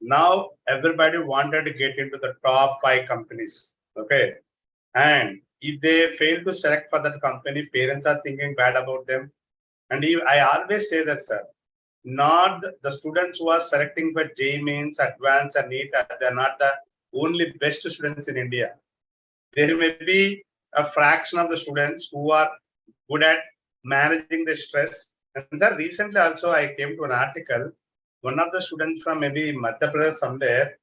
now everybody wanted to get into the top 5 companies. Okay. And if they fail to select for that company, parents are thinking bad about them. And I always say that, sir, not the students who are selecting for JEE Mains, Advanced and NEET, they're not the only best students in India. There may be a fraction of the students who are good at managing the stress. And sir, recently also I came to an article, one of the students from maybe Madhya Pradesh somewhere,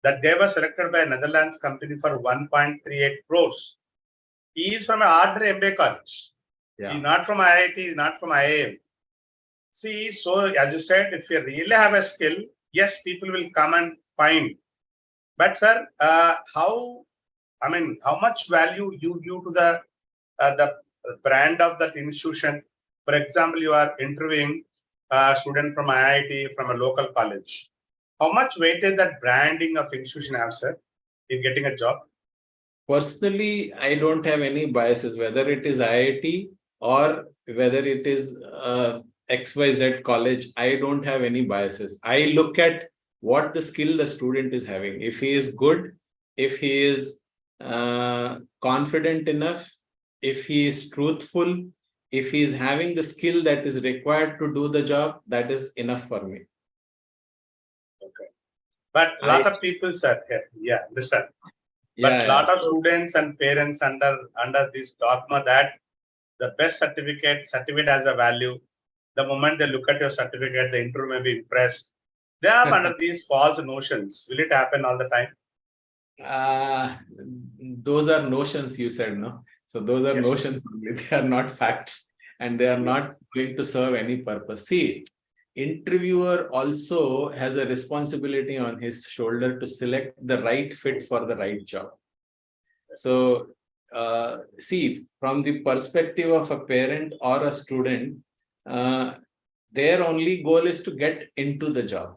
that they were selected by a Netherlands company for 1.38 crores. He is from an ordinary MBA college. Yeah. He's not from IIT, he's not from IIM. See, so as you said, if you really have a skill, yes, people will come and find. But sir, how much value you give to the brand of that institution? For example, you are interviewing a student from IIT from a local college. How much weightage that branding of institution have, sir, in getting a job? Personally, I don't have any biases, whether it is IIT or whether it is XYZ college. I don't have any biases. I look at what the skill the student is having. If he is good, if he is confident enough, if he is truthful, if he is having the skill that is required to do the job, that is enough for me. Okay. But a lot of people, sir, yeah, understand. But a lot of students and parents under this dogma that the best certificate has a value. The moment they look at your certificate, the interviewer may be impressed. They are under these false notions. Will it happen all the time? Those are notions, you said, no? So those are notions only. They are not facts, and they are not going to serve any purpose. See, interviewer also has a responsibility on his shoulder to select the right fit for the right job. So see, from the perspective of a parent or a student, their only goal is to get into the job.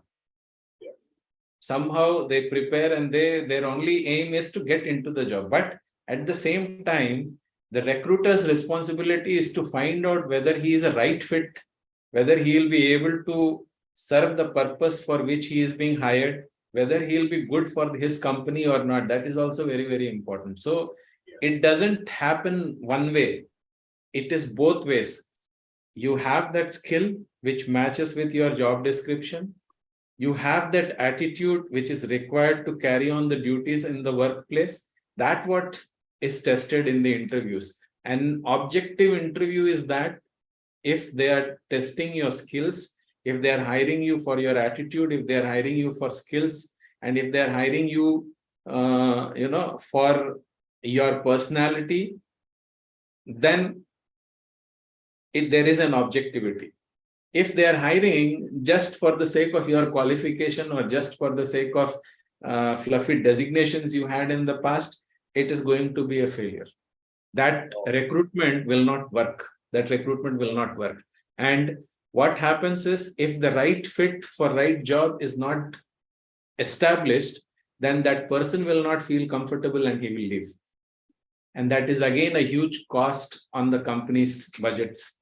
Somehow they prepare, and their only aim is to get into the job. But at the same time, the recruiter's responsibility is to find out whether he is a right fit, whether he will be able to serve the purpose for which he is being hired, whether he will be good for his company or not. That is also very, very important. So it doesn't happen one way. It is both ways. You have that skill which matches with your job description. You have that attitude which is required to carry on the duties in the workplace. That's what is tested in the interviews. An objective interview is that if they are testing your skills, if they are hiring you for your attitude, if they are hiring you for skills, and if they are hiring you, for your personality, then there is an objectivity. If they are hiring just for the sake of your qualification or just for the sake of fluffy designations you had in the past, it is going to be a failure. That recruitment will not work. That recruitment will not work. And what happens is, if the right fit for right job is not established, then that person will not feel comfortable and he will leave. And that is again a huge cost on the company's budgets.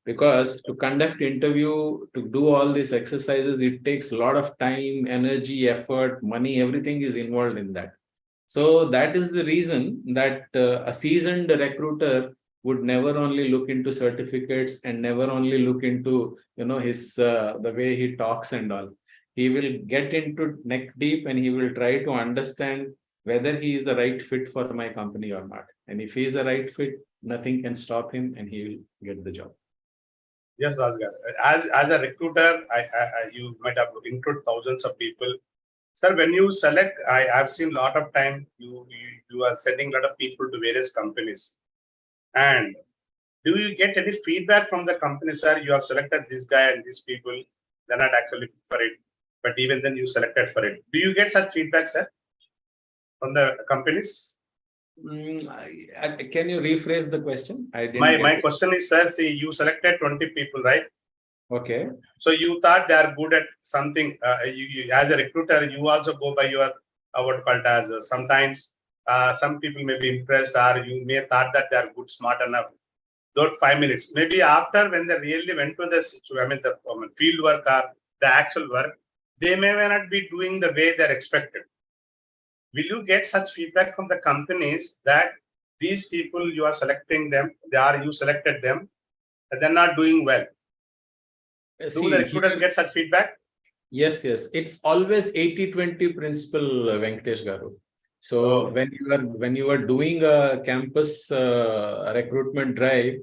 Because to conduct interview, to do all these exercises, it takes a lot of time, energy, effort, money, everything is involved in that. So that is the reason that a seasoned recruiter would never only look into certificates and never only look into, his the way he talks and all. He will get into neck deep and he will try to understand whether he is a right fit for my company or not. And if he is a right fit, nothing can stop him and he will get the job. Yes, Rajgar. As a recruiter, you might have recruited thousands of people. Sir, when you select, I've seen a lot of time you are sending a lot of people to various companies. And do you get any feedback from the company, sir? You have selected this guy and these people, they're not actually fit for it, but even then you selected for it. Do you get such feedback, sir, from the companies? Can you rephrase the question? My question is, sir, see, you selected 20 people, right? Okay. So you thought they are good at something. As a recruiter, you also go by your what called as sometimes some people may be impressed, or you may thought that they are good, smart enough. Those 5 minutes, maybe after when they really went to the field work or the actual work, they may not be doing the way they're expected. Will you get such feedback from the companies that these people you are selecting them, you selected them, and they're not doing well? Do the recruiters get such feedback? Yes. It's always 80-20 principle, Venkatesh Garu. So when you are doing a campus recruitment drive,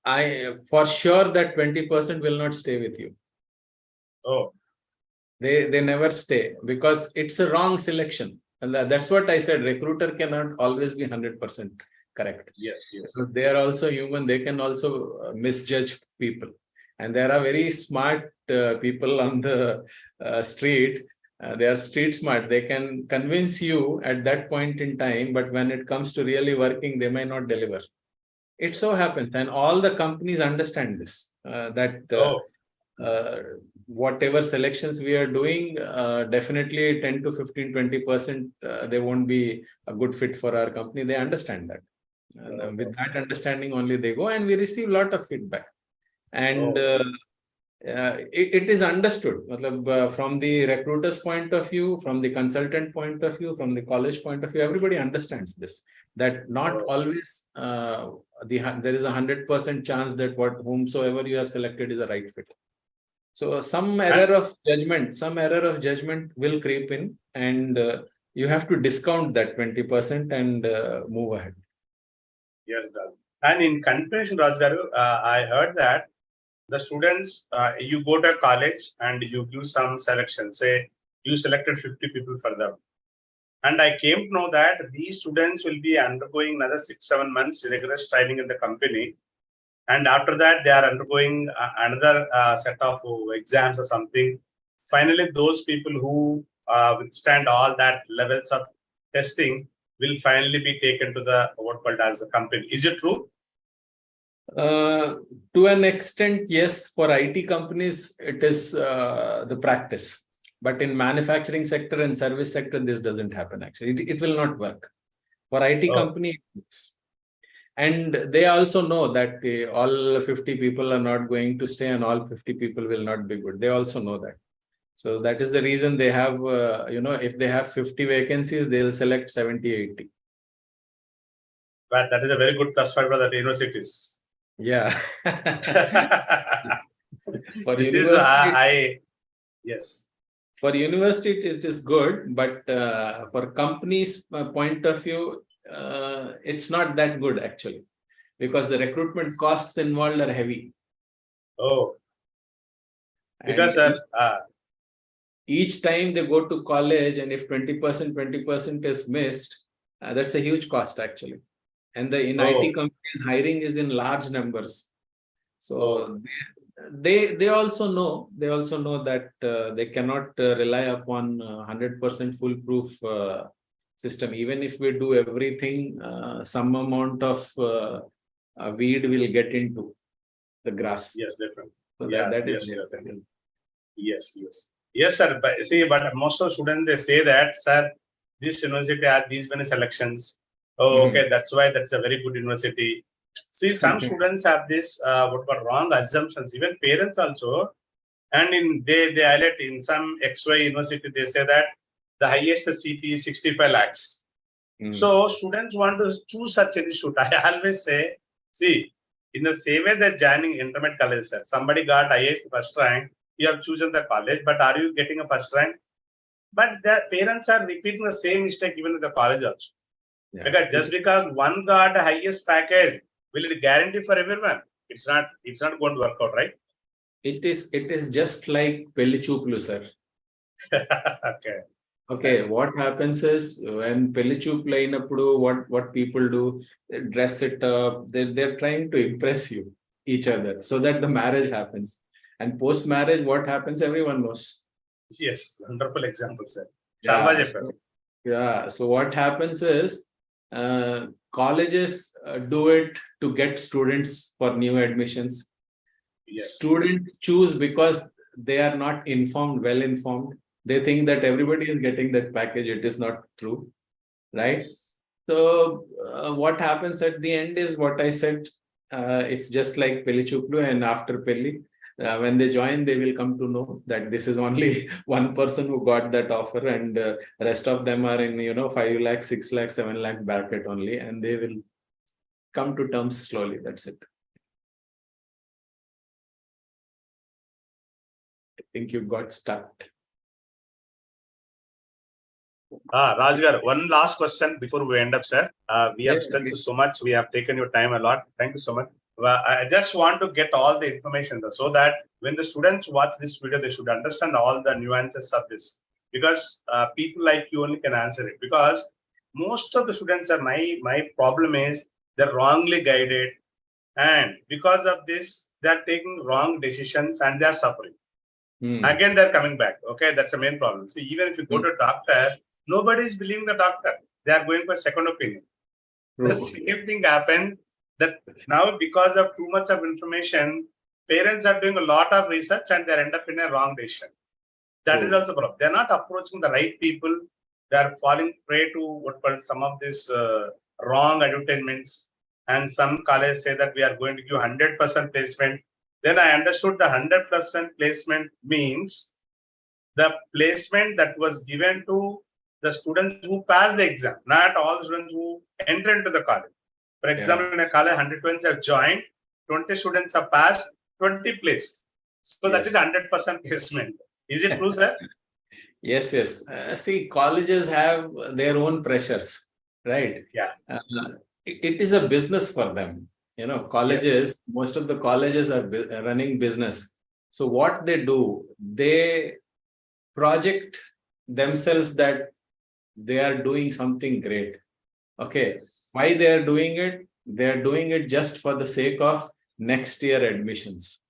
I for sure that 20% will not stay with you. Oh. They never stay because it's a wrong selection. And that's what I said. Recruiter cannot always be 100% correct. Yes. So they are also human. They can also misjudge people. And there are very smart people on the street. They are street smart. They can convince you at that point in time, but when it comes to really working, they may not deliver. It so happens, and all the companies understand this, whatever selections we are doing, definitely 10 to 15, 20%, they won't be a good fit for our company. They understand that. And with that understanding only they go, and we receive a lot of feedback. And it is understood from the recruiter's point of view, from the consultant point of view, from the college point of view. Everybody understands this, that not always there is 100% chance that whomsoever you have selected is a right fit. So some error of judgment will creep in, and you have to discount that 20% and move ahead. Yes, Dad. And in conclusion, Rajgaru, I heard that the students, you go to a college and you give some selection, say you selected 50 people for them. And I came to know that these students will be undergoing another 6-7 months rigorous training in the company. And after that, they are undergoing another set of exams or something. Finally, those people who withstand all that levels of testing will finally be taken to the what called as a company. Is it true? To an extent, yes. For IT companies, it is the practice. But in manufacturing sector and service sector, this doesn't happen actually. It will not work. For IT company, it works. And they also know that all 50 people are not going to stay and all 50 people will not be good. They also know that. So that is the reason they have, if they have 50 vacancies, they'll select 70, 80. But that is a very good plus point for the universities. Yeah. Yes. For university, it is good, but for companies' point of view, it's not that good actually, because the recruitment costs involved are heavy. Oh. Because each time they go to college, and if 20% is missed, that's a huge cost actually. And in IT companies, hiring is in large numbers. So they also know that they cannot rely upon 100% foolproof system. Even if we do everything, some amount of weed will get into the grass. Yes, definitely. So Yeah, that is yes, there. certainly. Yes, sir. But see, but most of students, they say that, sir, this university has these many selections. Oh, okay, that's why that's a very good university. See, some students have this what were wrong assumptions. Even parents also, and in they highlight in some XY university, they say that the highest seat is 65 lakhs. So students want to choose such institute. I always say, see, in the same way that joining intermediate college, sir, somebody got highest first rank, you have chosen the college, but are you getting a first rank? But the parents are repeating the same mistake even in the college also. Yeah. Because just because one got a highest package, will it guarantee for everyone? It's not going to work out, right? It is just like Pelli Chooplu, sir. Okay. Okay, what happens is when Pelli Chooplu ayinappudu, what people do, they dress it up, they're trying to impress you, each other, so that the marriage happens. And post-marriage, what happens, everyone knows. Yes, wonderful example, sir. So what happens is colleges do it to get students for new admissions. Yes. Students choose because they are not informed, well informed. They think that everybody is getting that package. It is not true, right? So what happens at the end is what I said. It's just like Pelli Chooplu, and after Pelli, when they join, they will come to know that this is only one person who got that offer, and rest of them are in 5 lakh, 6 lakh, 7 lakh bracket only, and they will come to terms slowly. That's it. I think you got stuck. Rajgar, one last question before we end up, sir. We have stretched so much. We have taken your time a lot. Thank you so much. I just want to get all the information so that when the students watch this video, they should understand all the nuances of this. Because people like you only can answer it. Because most of the students are my problem is they're wrongly guided, and because of this, they're taking wrong decisions and they're suffering. Again, they're coming back. Okay, that's the main problem. See, even if you go to a doctor, nobody is believing the doctor. They are going for second opinion. The same thing happened that now because of too much of information, parents are doing a lot of research and they end up in a wrong decision. That is also a problem. They're not approaching the right people. They are falling prey to some of these wrong advertisements. And some colleges say that we are going to give 100% placement. Then I understood the 100% placement means the placement that was given to the students who passed the exam, not all the students who enter into the college. For example, in a college, 100 students have joined, 20 students have passed, 20 placed. So that is 100% placement. Is it true, sir? Yes. See, colleges have their own pressures, right? Yeah. It is a business for them. Colleges, most of the colleges are running business. So what they do, they project themselves that they are doing something great. Okay. Why they are doing it? They are doing it just for the sake of next year admissions.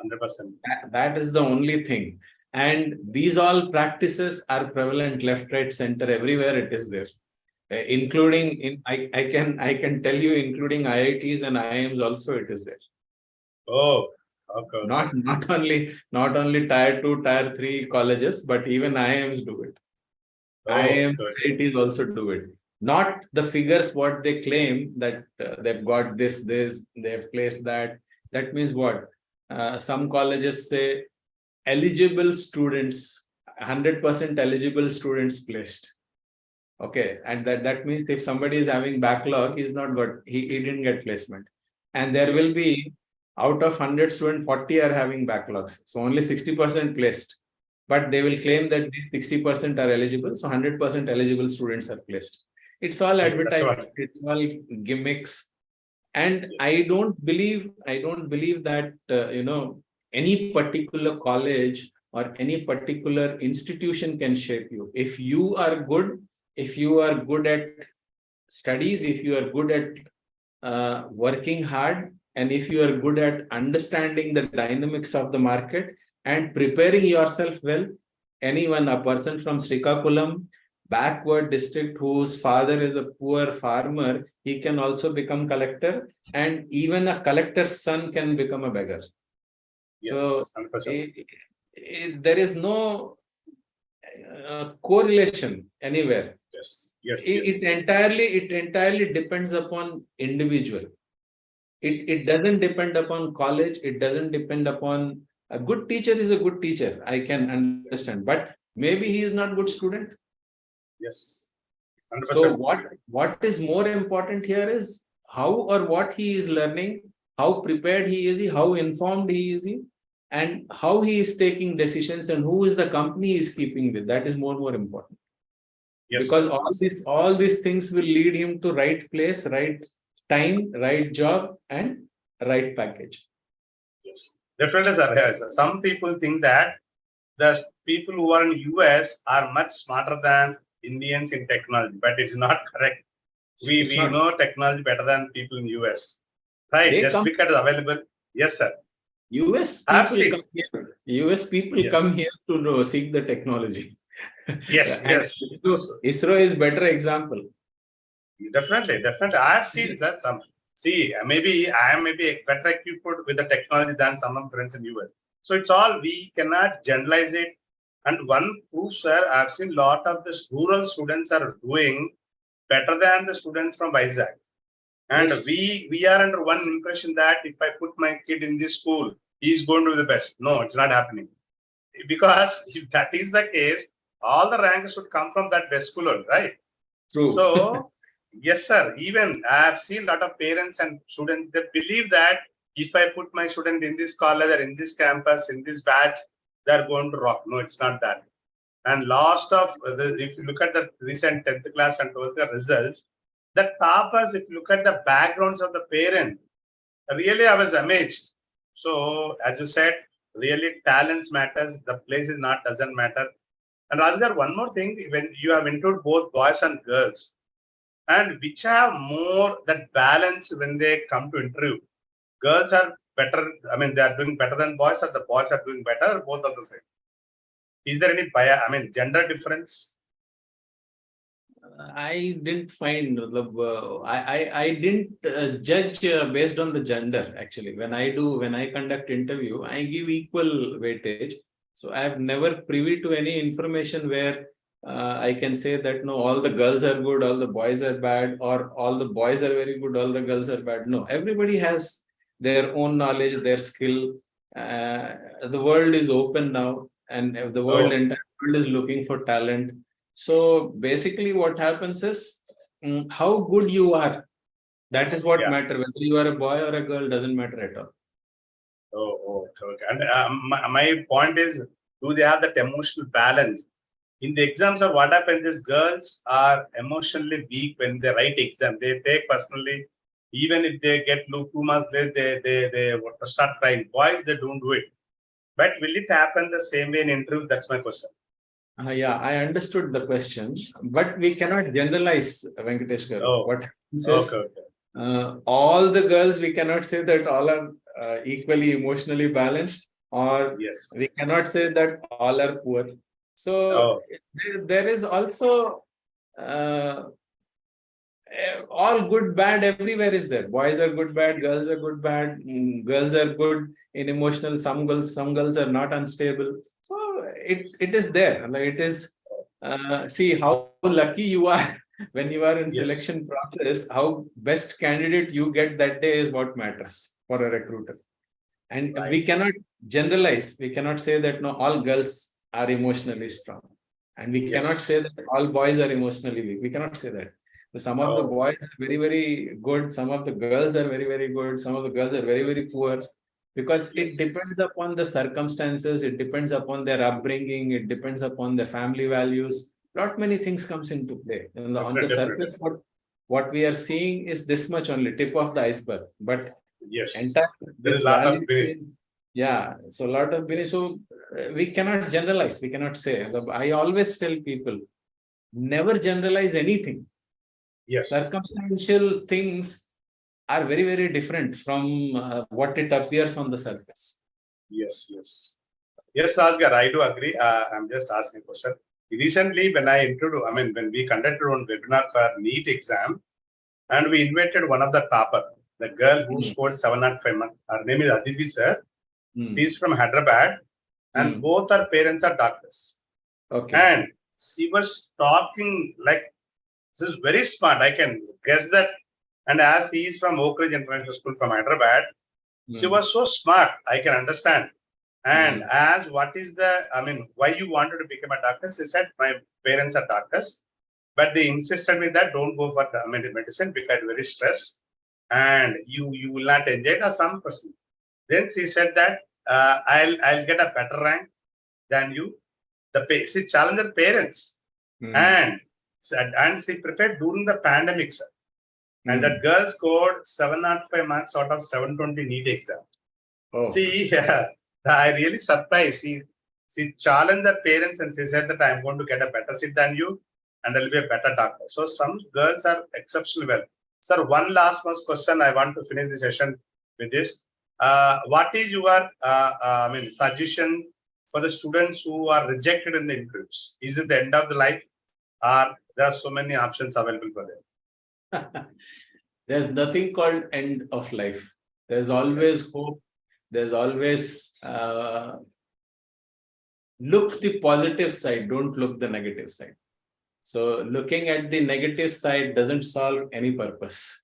100%. That is the only thing. And these all practices are prevalent left, right, center, everywhere it is there. Including I can tell you, including IITs and IIMs also it is there. Oh, okay. Not only tier 2, tier 3 colleges, but even IIMs do it. IIMs, IITs also do it. Not the figures what they claim that they've got this, they've placed that. That means what? Some colleges say eligible students, 100% eligible students placed. Okay, and that means if somebody is having backlog, he didn't get placement. And there will be, out of 100 students, 40 are having backlogs. So only 60% placed. But they will claim that 60% are eligible. So 100% eligible students are placed. It's all advertising. It's all gimmicks. And I don't believe that, any particular college or any particular institution can shape you. If you are good at studies, if you are good at working hard, and if you are good at understanding the dynamics of the market and preparing yourself well, a person from Srikakulam backward district whose father is a poor farmer, he can also become collector, and even a collector's son can become a beggar. So Yes, 100%. there is no correlation anywhere. Yes, yes, It, yes. it entirely depends upon individual. It doesn't depend upon college. It doesn't depend upon a good teacher is a good teacher. I can understand, but maybe he is not good student. Yes, So 100%. what is more important here is how or what he is learning, how prepared he is, how informed he is, and how he is taking decisions, and who is the company he is keeping with. That is more important. Yes, Because sir. all these things will lead him to right place, right time, right job, and right package. Yes, definitely, sir. Yes. Some people think that the people who are in US are much smarter than Indians in technology, but it's not correct. It's We not. know technology better than people in US. Right? They Just come. because available. Yes, sir. US I've people seen. come here. US people Yes. come here to know, seek the technology. Yes, And yes. ISRO is better example. Definitely, definitely. I've seen that some. See, maybe I am maybe better equipped with the technology than some of my friends in US. So it's all we cannot generalize it. And one proof, sir, I've seen a lot of the rural students are doing better than the students from Vizag. And Yes. we are under one impression that if I put my kid in this school, he's going to be the best. No, it's not happening. Because if that is the case, all the ranks should come from that best school, right? True. So, yes, sir. Even I have seen a lot of parents and students that believe that if I put my student in this college or in this campus, in this batch, they're going to rock. No, it's not that. And last of if you look at the recent 10th class and 12th class results, the toppers, if you look at the backgrounds of the parents, really I was amazed. So, as you said, really talents matters. The place is not doesn't matter. And Rajgar, one more thing, when you have included both boys and girls, and which have more that balance when they come to interview. Girls are better, I mean, they are doing better than boys, or the boys are doing better, or both of the same. Is there any bias, I mean, gender difference? I didn't find I didn't judge based on the gender. Actually, when I conduct interview, I give equal weightage. So I have never privy to any information where I can say that no, all the girls are good, all the boys are bad, or all the boys are very good, all the girls are bad. No, everybody has their own knowledge, their skill. The world is open now, and the entire world is looking for talent. So basically what happens is how good you are. That is what matters. Whether you are a boy or a girl doesn't matter at all. Okay. And my point is, do they have that emotional balance? In the exams, what happens is girls are emotionally weak when they write exam. They take personally, even if they get 2 months late, they start crying. Boys, they don't do it. But will it happen the same way in interview? That's my question. Yeah, I understood the question, but we cannot generalize, Venkatesh Garu. Oh, what happens is, okay. all the girls, we cannot say that all are equally emotionally balanced, or we cannot say that all are poor. So there is also all good, bad everywhere is there. Boys are good, bad, girls are good, bad, girls are good in emotional, some girls are not unstable. So it is there. Like it is see how lucky you are when you are in selection process, how best candidate you get that day is what matters for a recruiter. And we cannot generalize, we cannot say that no, all girls are emotionally strong. And we cannot say that all boys are emotionally weak. We cannot say that. So some of the boys are very, very good. Some of the girls are very, very good. Some of the girls are very, very poor. Because it depends upon the circumstances. It depends upon their upbringing. It depends upon their family values. Lot many things comes into play. And on the surface, what we are seeing is this much only, tip of the iceberg. But entire There is a lot of so a lot of so we cannot generalize, we cannot say. I always tell people, never generalize anything. Circumstantial things are very, very different from what it appears on the surface. Yes, Rajgar, I do agree. I'm just asking a question. recently when when we conducted one webinar for NEET exam, and we invited one of the topper, the girl who scored 705 marks. Her name is Aditi sir. She's from Hyderabad, and both her parents are doctors. Okay. And she was talking like, this is very smart. I can guess that. And as he is from Oak Ridge International School from Hyderabad, she was so smart. I can understand. And as what is the, why you wanted to become a doctor? She said, my parents are doctors, but they insisted me that don't go for medicine because very stress and you will not enjoy it or some person. Then she said that I'll get a better rank than you. She challenged her parents and she prepared during the pandemic, sir. And that girl scored 705 marks out of 720 NEET exam. See, I really surprised. She challenged her parents and she said that I'm going to get a better seat than you and I'll be a better doctor. So some girls are exceptionally well. Sir, one last question. I want to finish the session with this. What is your suggestion for the students who are rejected in the interviews? Is it the end of the life, or there are so many options available for them? There's nothing called end of life. There's always hope. There's always look the positive side. Don't look the negative side. So looking at the negative side doesn't solve any purpose.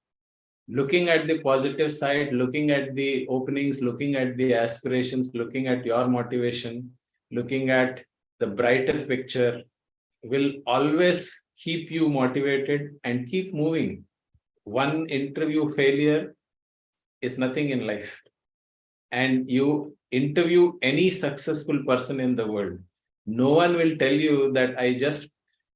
Looking at the positive side, looking at the openings, looking at the aspirations, looking at your motivation, looking at the brighter picture will always keep you motivated and keep moving. One interview failure is nothing in life. And you interview any successful person in the world, no one will tell you that I just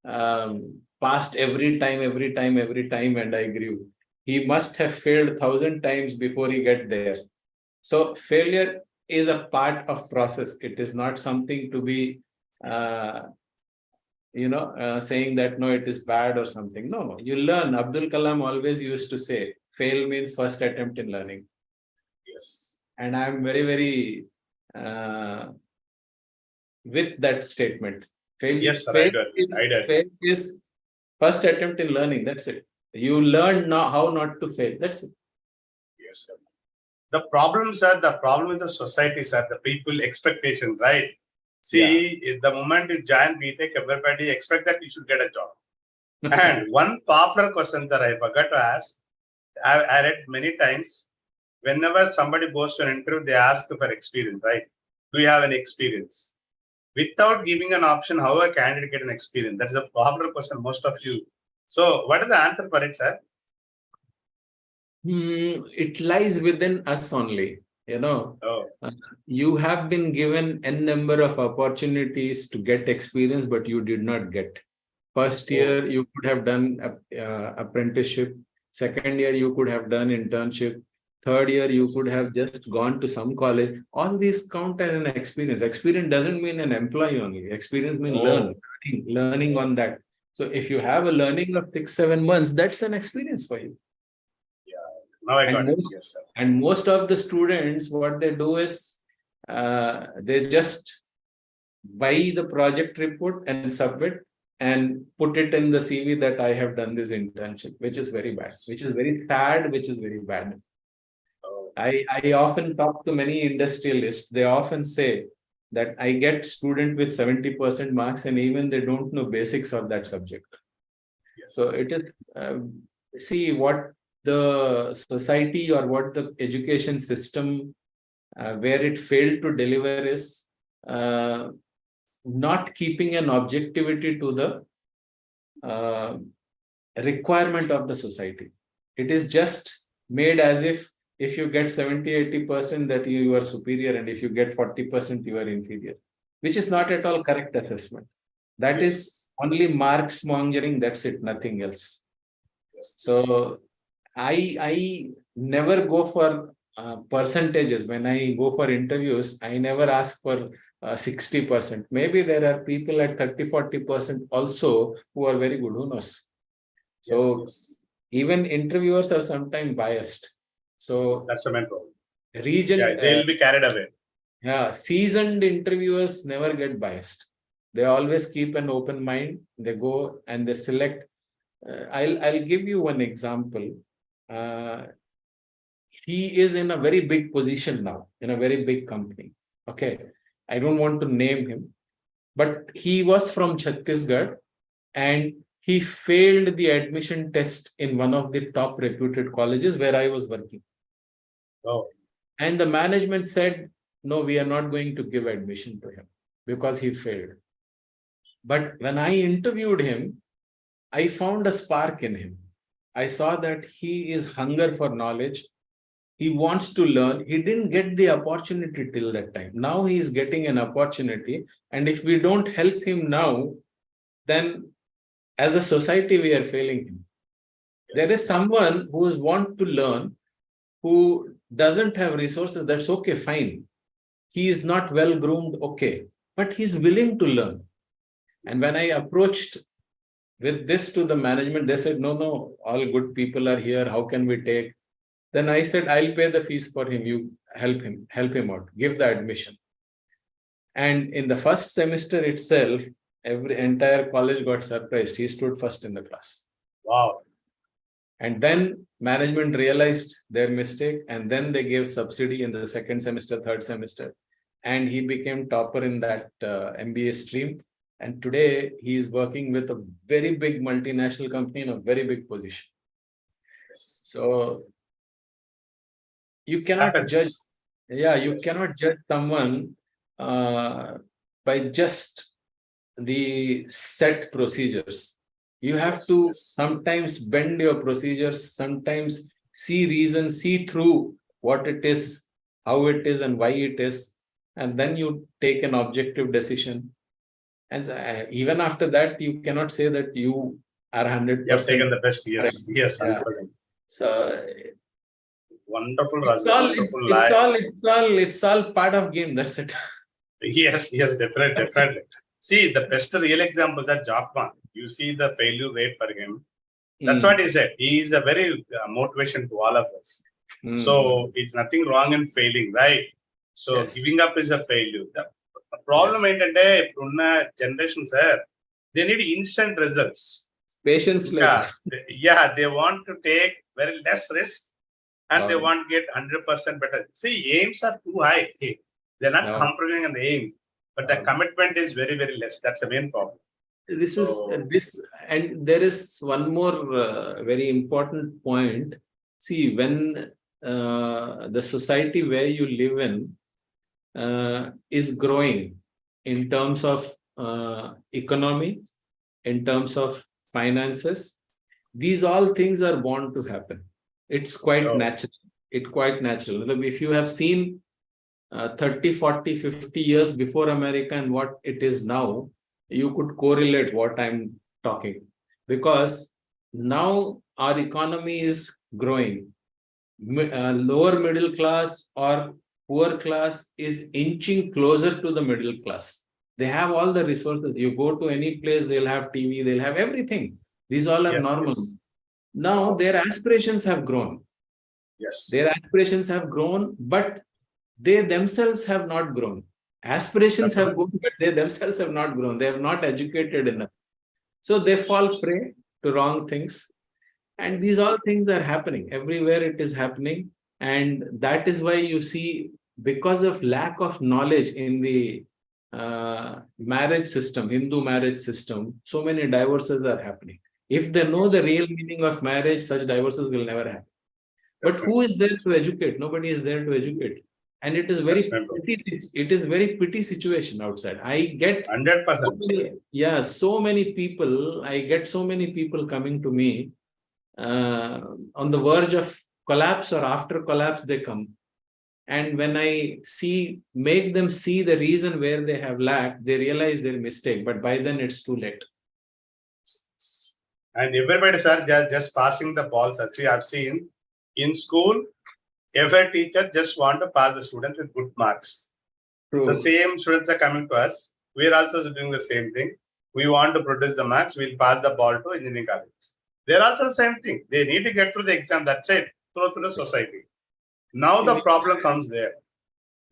passed every time, and I grew. He must have failed 1,000 times before he get there. So failure is a part of process. It is not something to be, saying that, no, it is bad or something. No, you learn. Abdul Kalam always used to say, fail means first attempt in learning. Yes. And I'm very, very with that statement. Fail is first attempt in learning. That's it. You learn now how not to fail. That's it. Yes, sir. The problems are the problem with the society, sir. The people expectations, right? See, the moment you join BTech, everybody expect that you should get a job. And one popular question that I forgot to ask, I read many times. Whenever somebody goes to an interview, they ask for experience, right? Do you have any experience? Without giving an option, how a candidate get an experience? That's a popular question, most of you. So, what is the answer for it, sir? It lies within us only. You have been given n number of opportunities to get experience, but you did not get. First year, you could have done apprenticeship. Second year, you could have done internship. Third year, you could have just gone to some college. All these count as an experience. Experience doesn't mean an employee only. Experience means learning on that. So if you have a learning of 6-7 months, that's an experience for you. Now I got it. Yes, sir. And most of the students, what they do is they just buy the project report and submit and put it in the CV that I have done this internship, which is very bad, which is very sad, which is very bad. I often talk to many industrialists. They often say that I get student with 70% marks and even they don't know basics of that subject. Yes. So it is, see what the society or what the education system where it failed to deliver is not keeping an objectivity to the requirement of the society. It is just made as if you get 70-80% that you are superior, and if you get 40% you are inferior, which is not at all correct assessment. That is only marks mongering. That's it, nothing else. So I never go for percentages. When I go for interviews, I never ask for 60%. Maybe there are people at 30-40% also who are very good. Who knows? So even interviewers are sometimes biased. So that's the main problem. They'll be carried away. Yeah, seasoned interviewers never get biased. They always keep an open mind. They go and they select. I'll give you one example. He is in a very big position now, in a very big company. Okay. I don't want to name him, but he was from Chhattisgarh and he failed the admission test in one of the top reputed colleges where I was working. Oh, And the management said, no, we are not going to give admission to him because he failed. But when I interviewed him, I found a spark in him. I saw that he is hunger for knowledge. He wants to learn. He didn't get the opportunity till that time. Now he is getting an opportunity. And if we don't help him now, then as a society, we are failing him. There is someone who is want to learn, who doesn't have resources. That's okay, fine. He is not well groomed, okay. But he's willing to learn. And when I approached with this to the management, they said, no, all good people are here. How can we take? Then I said, I'll pay the fees for him. You help him out, give the admission. And in the first semester itself, entire college got surprised. He stood first in the class. wow. And then management realized their mistake, and then they gave subsidy in the second semester, third semester. And he became topper in that MBA stream. And today he is working with a very big multinational company in a very big position. So you cannot judge. Yeah, you cannot judge someone by just the set procedures. You have to sometimes bend your procedures, sometimes see reason, see through what it is, how it is, and why it is. And then you take an objective decision. And even after that, you cannot say that you are 100%. You have taken the best. Yes, yes, 100%. So Wonderful, it's all part of game. That's it. Yes, definitely. See, the best real example is Japan. You see the failure rate for him. That's what he said. He is a very motivation to all of us. So it's nothing wrong in failing, right? So giving up is a failure. The problem is that generation, sir, they need instant results. Patience. Yeah, they want to take very less risk and they want to get 100% better. See, aims are too high. They're not compromising on the aims, but the commitment is very, very less. That's the main problem. And there is one more very important point. See, when the society where you live in is growing in terms of economy, in terms of finances, these all things are bound to happen. It's quite natural. It's quite natural. If you have seen 30, 40, 50 years before America and what it is now, you could correlate what I'm talking. Because now our economy is growing. Lower middle class or poor class is inching closer to the middle class. They have all the resources. You go to any place, they'll have TV, they'll have everything. These all are normal. Now their aspirations have grown. Their aspirations have grown, but they themselves have not grown. Aspirations have grown, but they themselves have not grown. They have not educated enough. So they fall prey to wrong things. And these all things are happening. Everywhere it is happening. And that is why you see, because of lack of knowledge in the marriage system, Hindu marriage system, so many divorces are happening. If they know the real meaning of marriage, such divorces will never happen. But who is there to educate? Nobody is there to educate. And it is very pity situation outside. I get 100%. So many people. I get so many people coming to me on the verge of collapse or after collapse. They come, and when I make them see the reason where they have lacked, they realize their mistake. But by then it's too late. And everybody, sir, just passing the balls. See, I've seen in school, every teacher just want to pass the students with good marks. The same students are coming to us. We are also doing the same thing. We want to produce the marks. We'll pass the ball to engineering colleges. They're also the same thing. They need to get through the exam. That's it. Through the society. Now the problem comes there.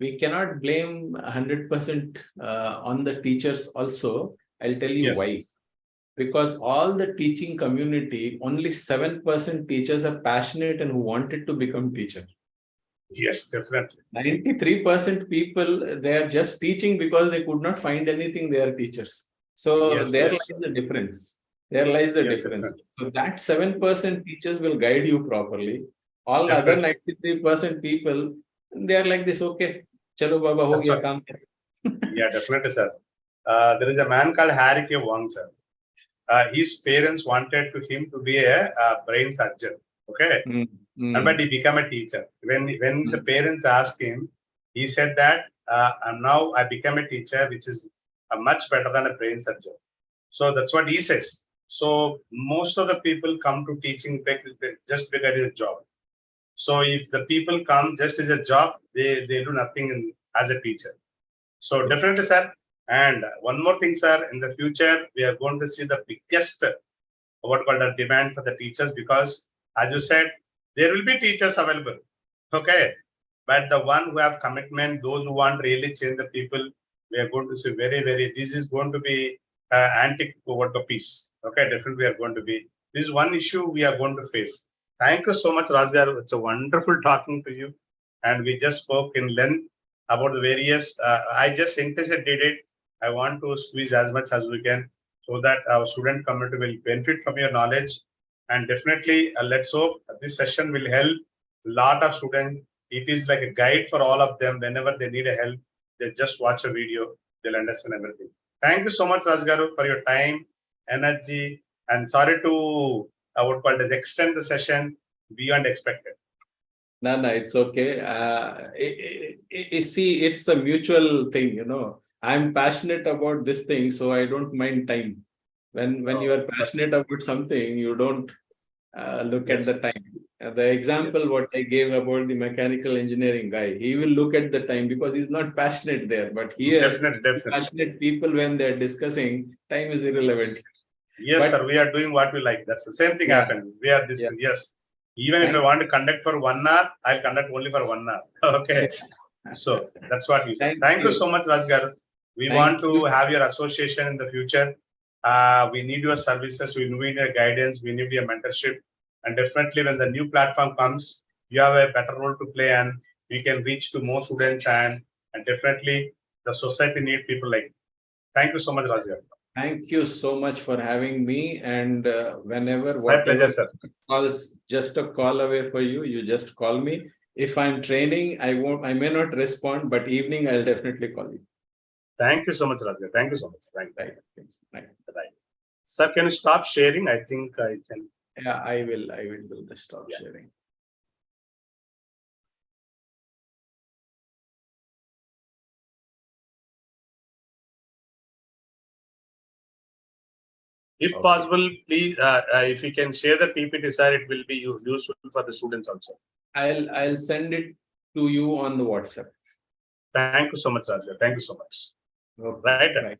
we cannot blame 100% on the teachers also. I'll tell you why. Yes. Because all the teaching community, only 7% teachers are passionate and who wanted to become teacher. Yes, definitely. 93% people, they are just teaching because they could not find anything, they are teachers. So Yes, there yes, lies the difference. There lies the Yes, difference. definitely. So that 7% teachers will guide you properly. All other Definitely. 93% people, they are like this, okay, chalo baba, ho That's gaya what- kaam. Yeah, definitely, sir. There is a man called Harry K. Wong, sir. His parents wanted him to be a brain surgeon. Okay. And but he became a teacher. When the parents asked him, he said that and now I became a teacher, which is much better than a brain surgeon. So that's what he says. So most of the people come to teaching just because it's a job. So if the people come just as a job, they do nothing as a teacher. So definitely, sir. And one more thing, sir, in the future, we are going to see the biggest what called a demand for the teachers, because as you said, there will be teachers available. Okay. But the one who have commitment, those who want really change the people, we are going to see this is going to be antique what the peace. Okay, definitely we are going to be. This is one issue we are going to face. Thank you so much, Rajgar. It's a wonderful talking to you. And we just spoke in length about the various, I just intentionally did it. I want to squeeze as much as we can so that our student community will benefit from your knowledge. And definitely, let's hope this session will help a lot of students. It is like a guide for all of them. Whenever they need a help, they just watch a video, they'll understand everything. Thank you so much, Rajgaru, for your time, energy, and sorry to what called as extend the session beyond expected. No, it's okay. See, it's a mutual thing, I'm passionate about this thing, so I don't mind time. When you are passionate about something, you don't look at the time. The example what I gave about the mechanical engineering guy, he will look at the time because he's not passionate there. But here, Definitely. passionate people, when they're discussing, time is irrelevant. Yes, But- sir. We are doing what we like. That's the same thing Yeah. happens. We are this. Yes. Even if I want to conduct for 1 hour, I'll conduct only for 1 hour. Okay. So that's what we say. Thank you so much, Rajgar. We want to have your association in the future. We need your services. We need your guidance. We need your mentorship. And definitely when the new platform comes, you have a better role to play and we can reach to more students and definitely the society need people like you. Thank you so much, Rajgar. Thank you so much for having me. And whenever, My pleasure, sir. calls, just a call away for you. You just call me. If I'm training, I may not respond, but evening I'll definitely call you. Thank you so much, Rajgar. Thank you so much. Thank you. Right. Sir, can you stop sharing? I think I can. Yeah, I will do the stop sharing. If possible, please, if you can share the PPT, sir, it will be useful for the students also. I'll send it to you on the WhatsApp. Thank you so much, Rajgar. Thank you so much. Okay. Right.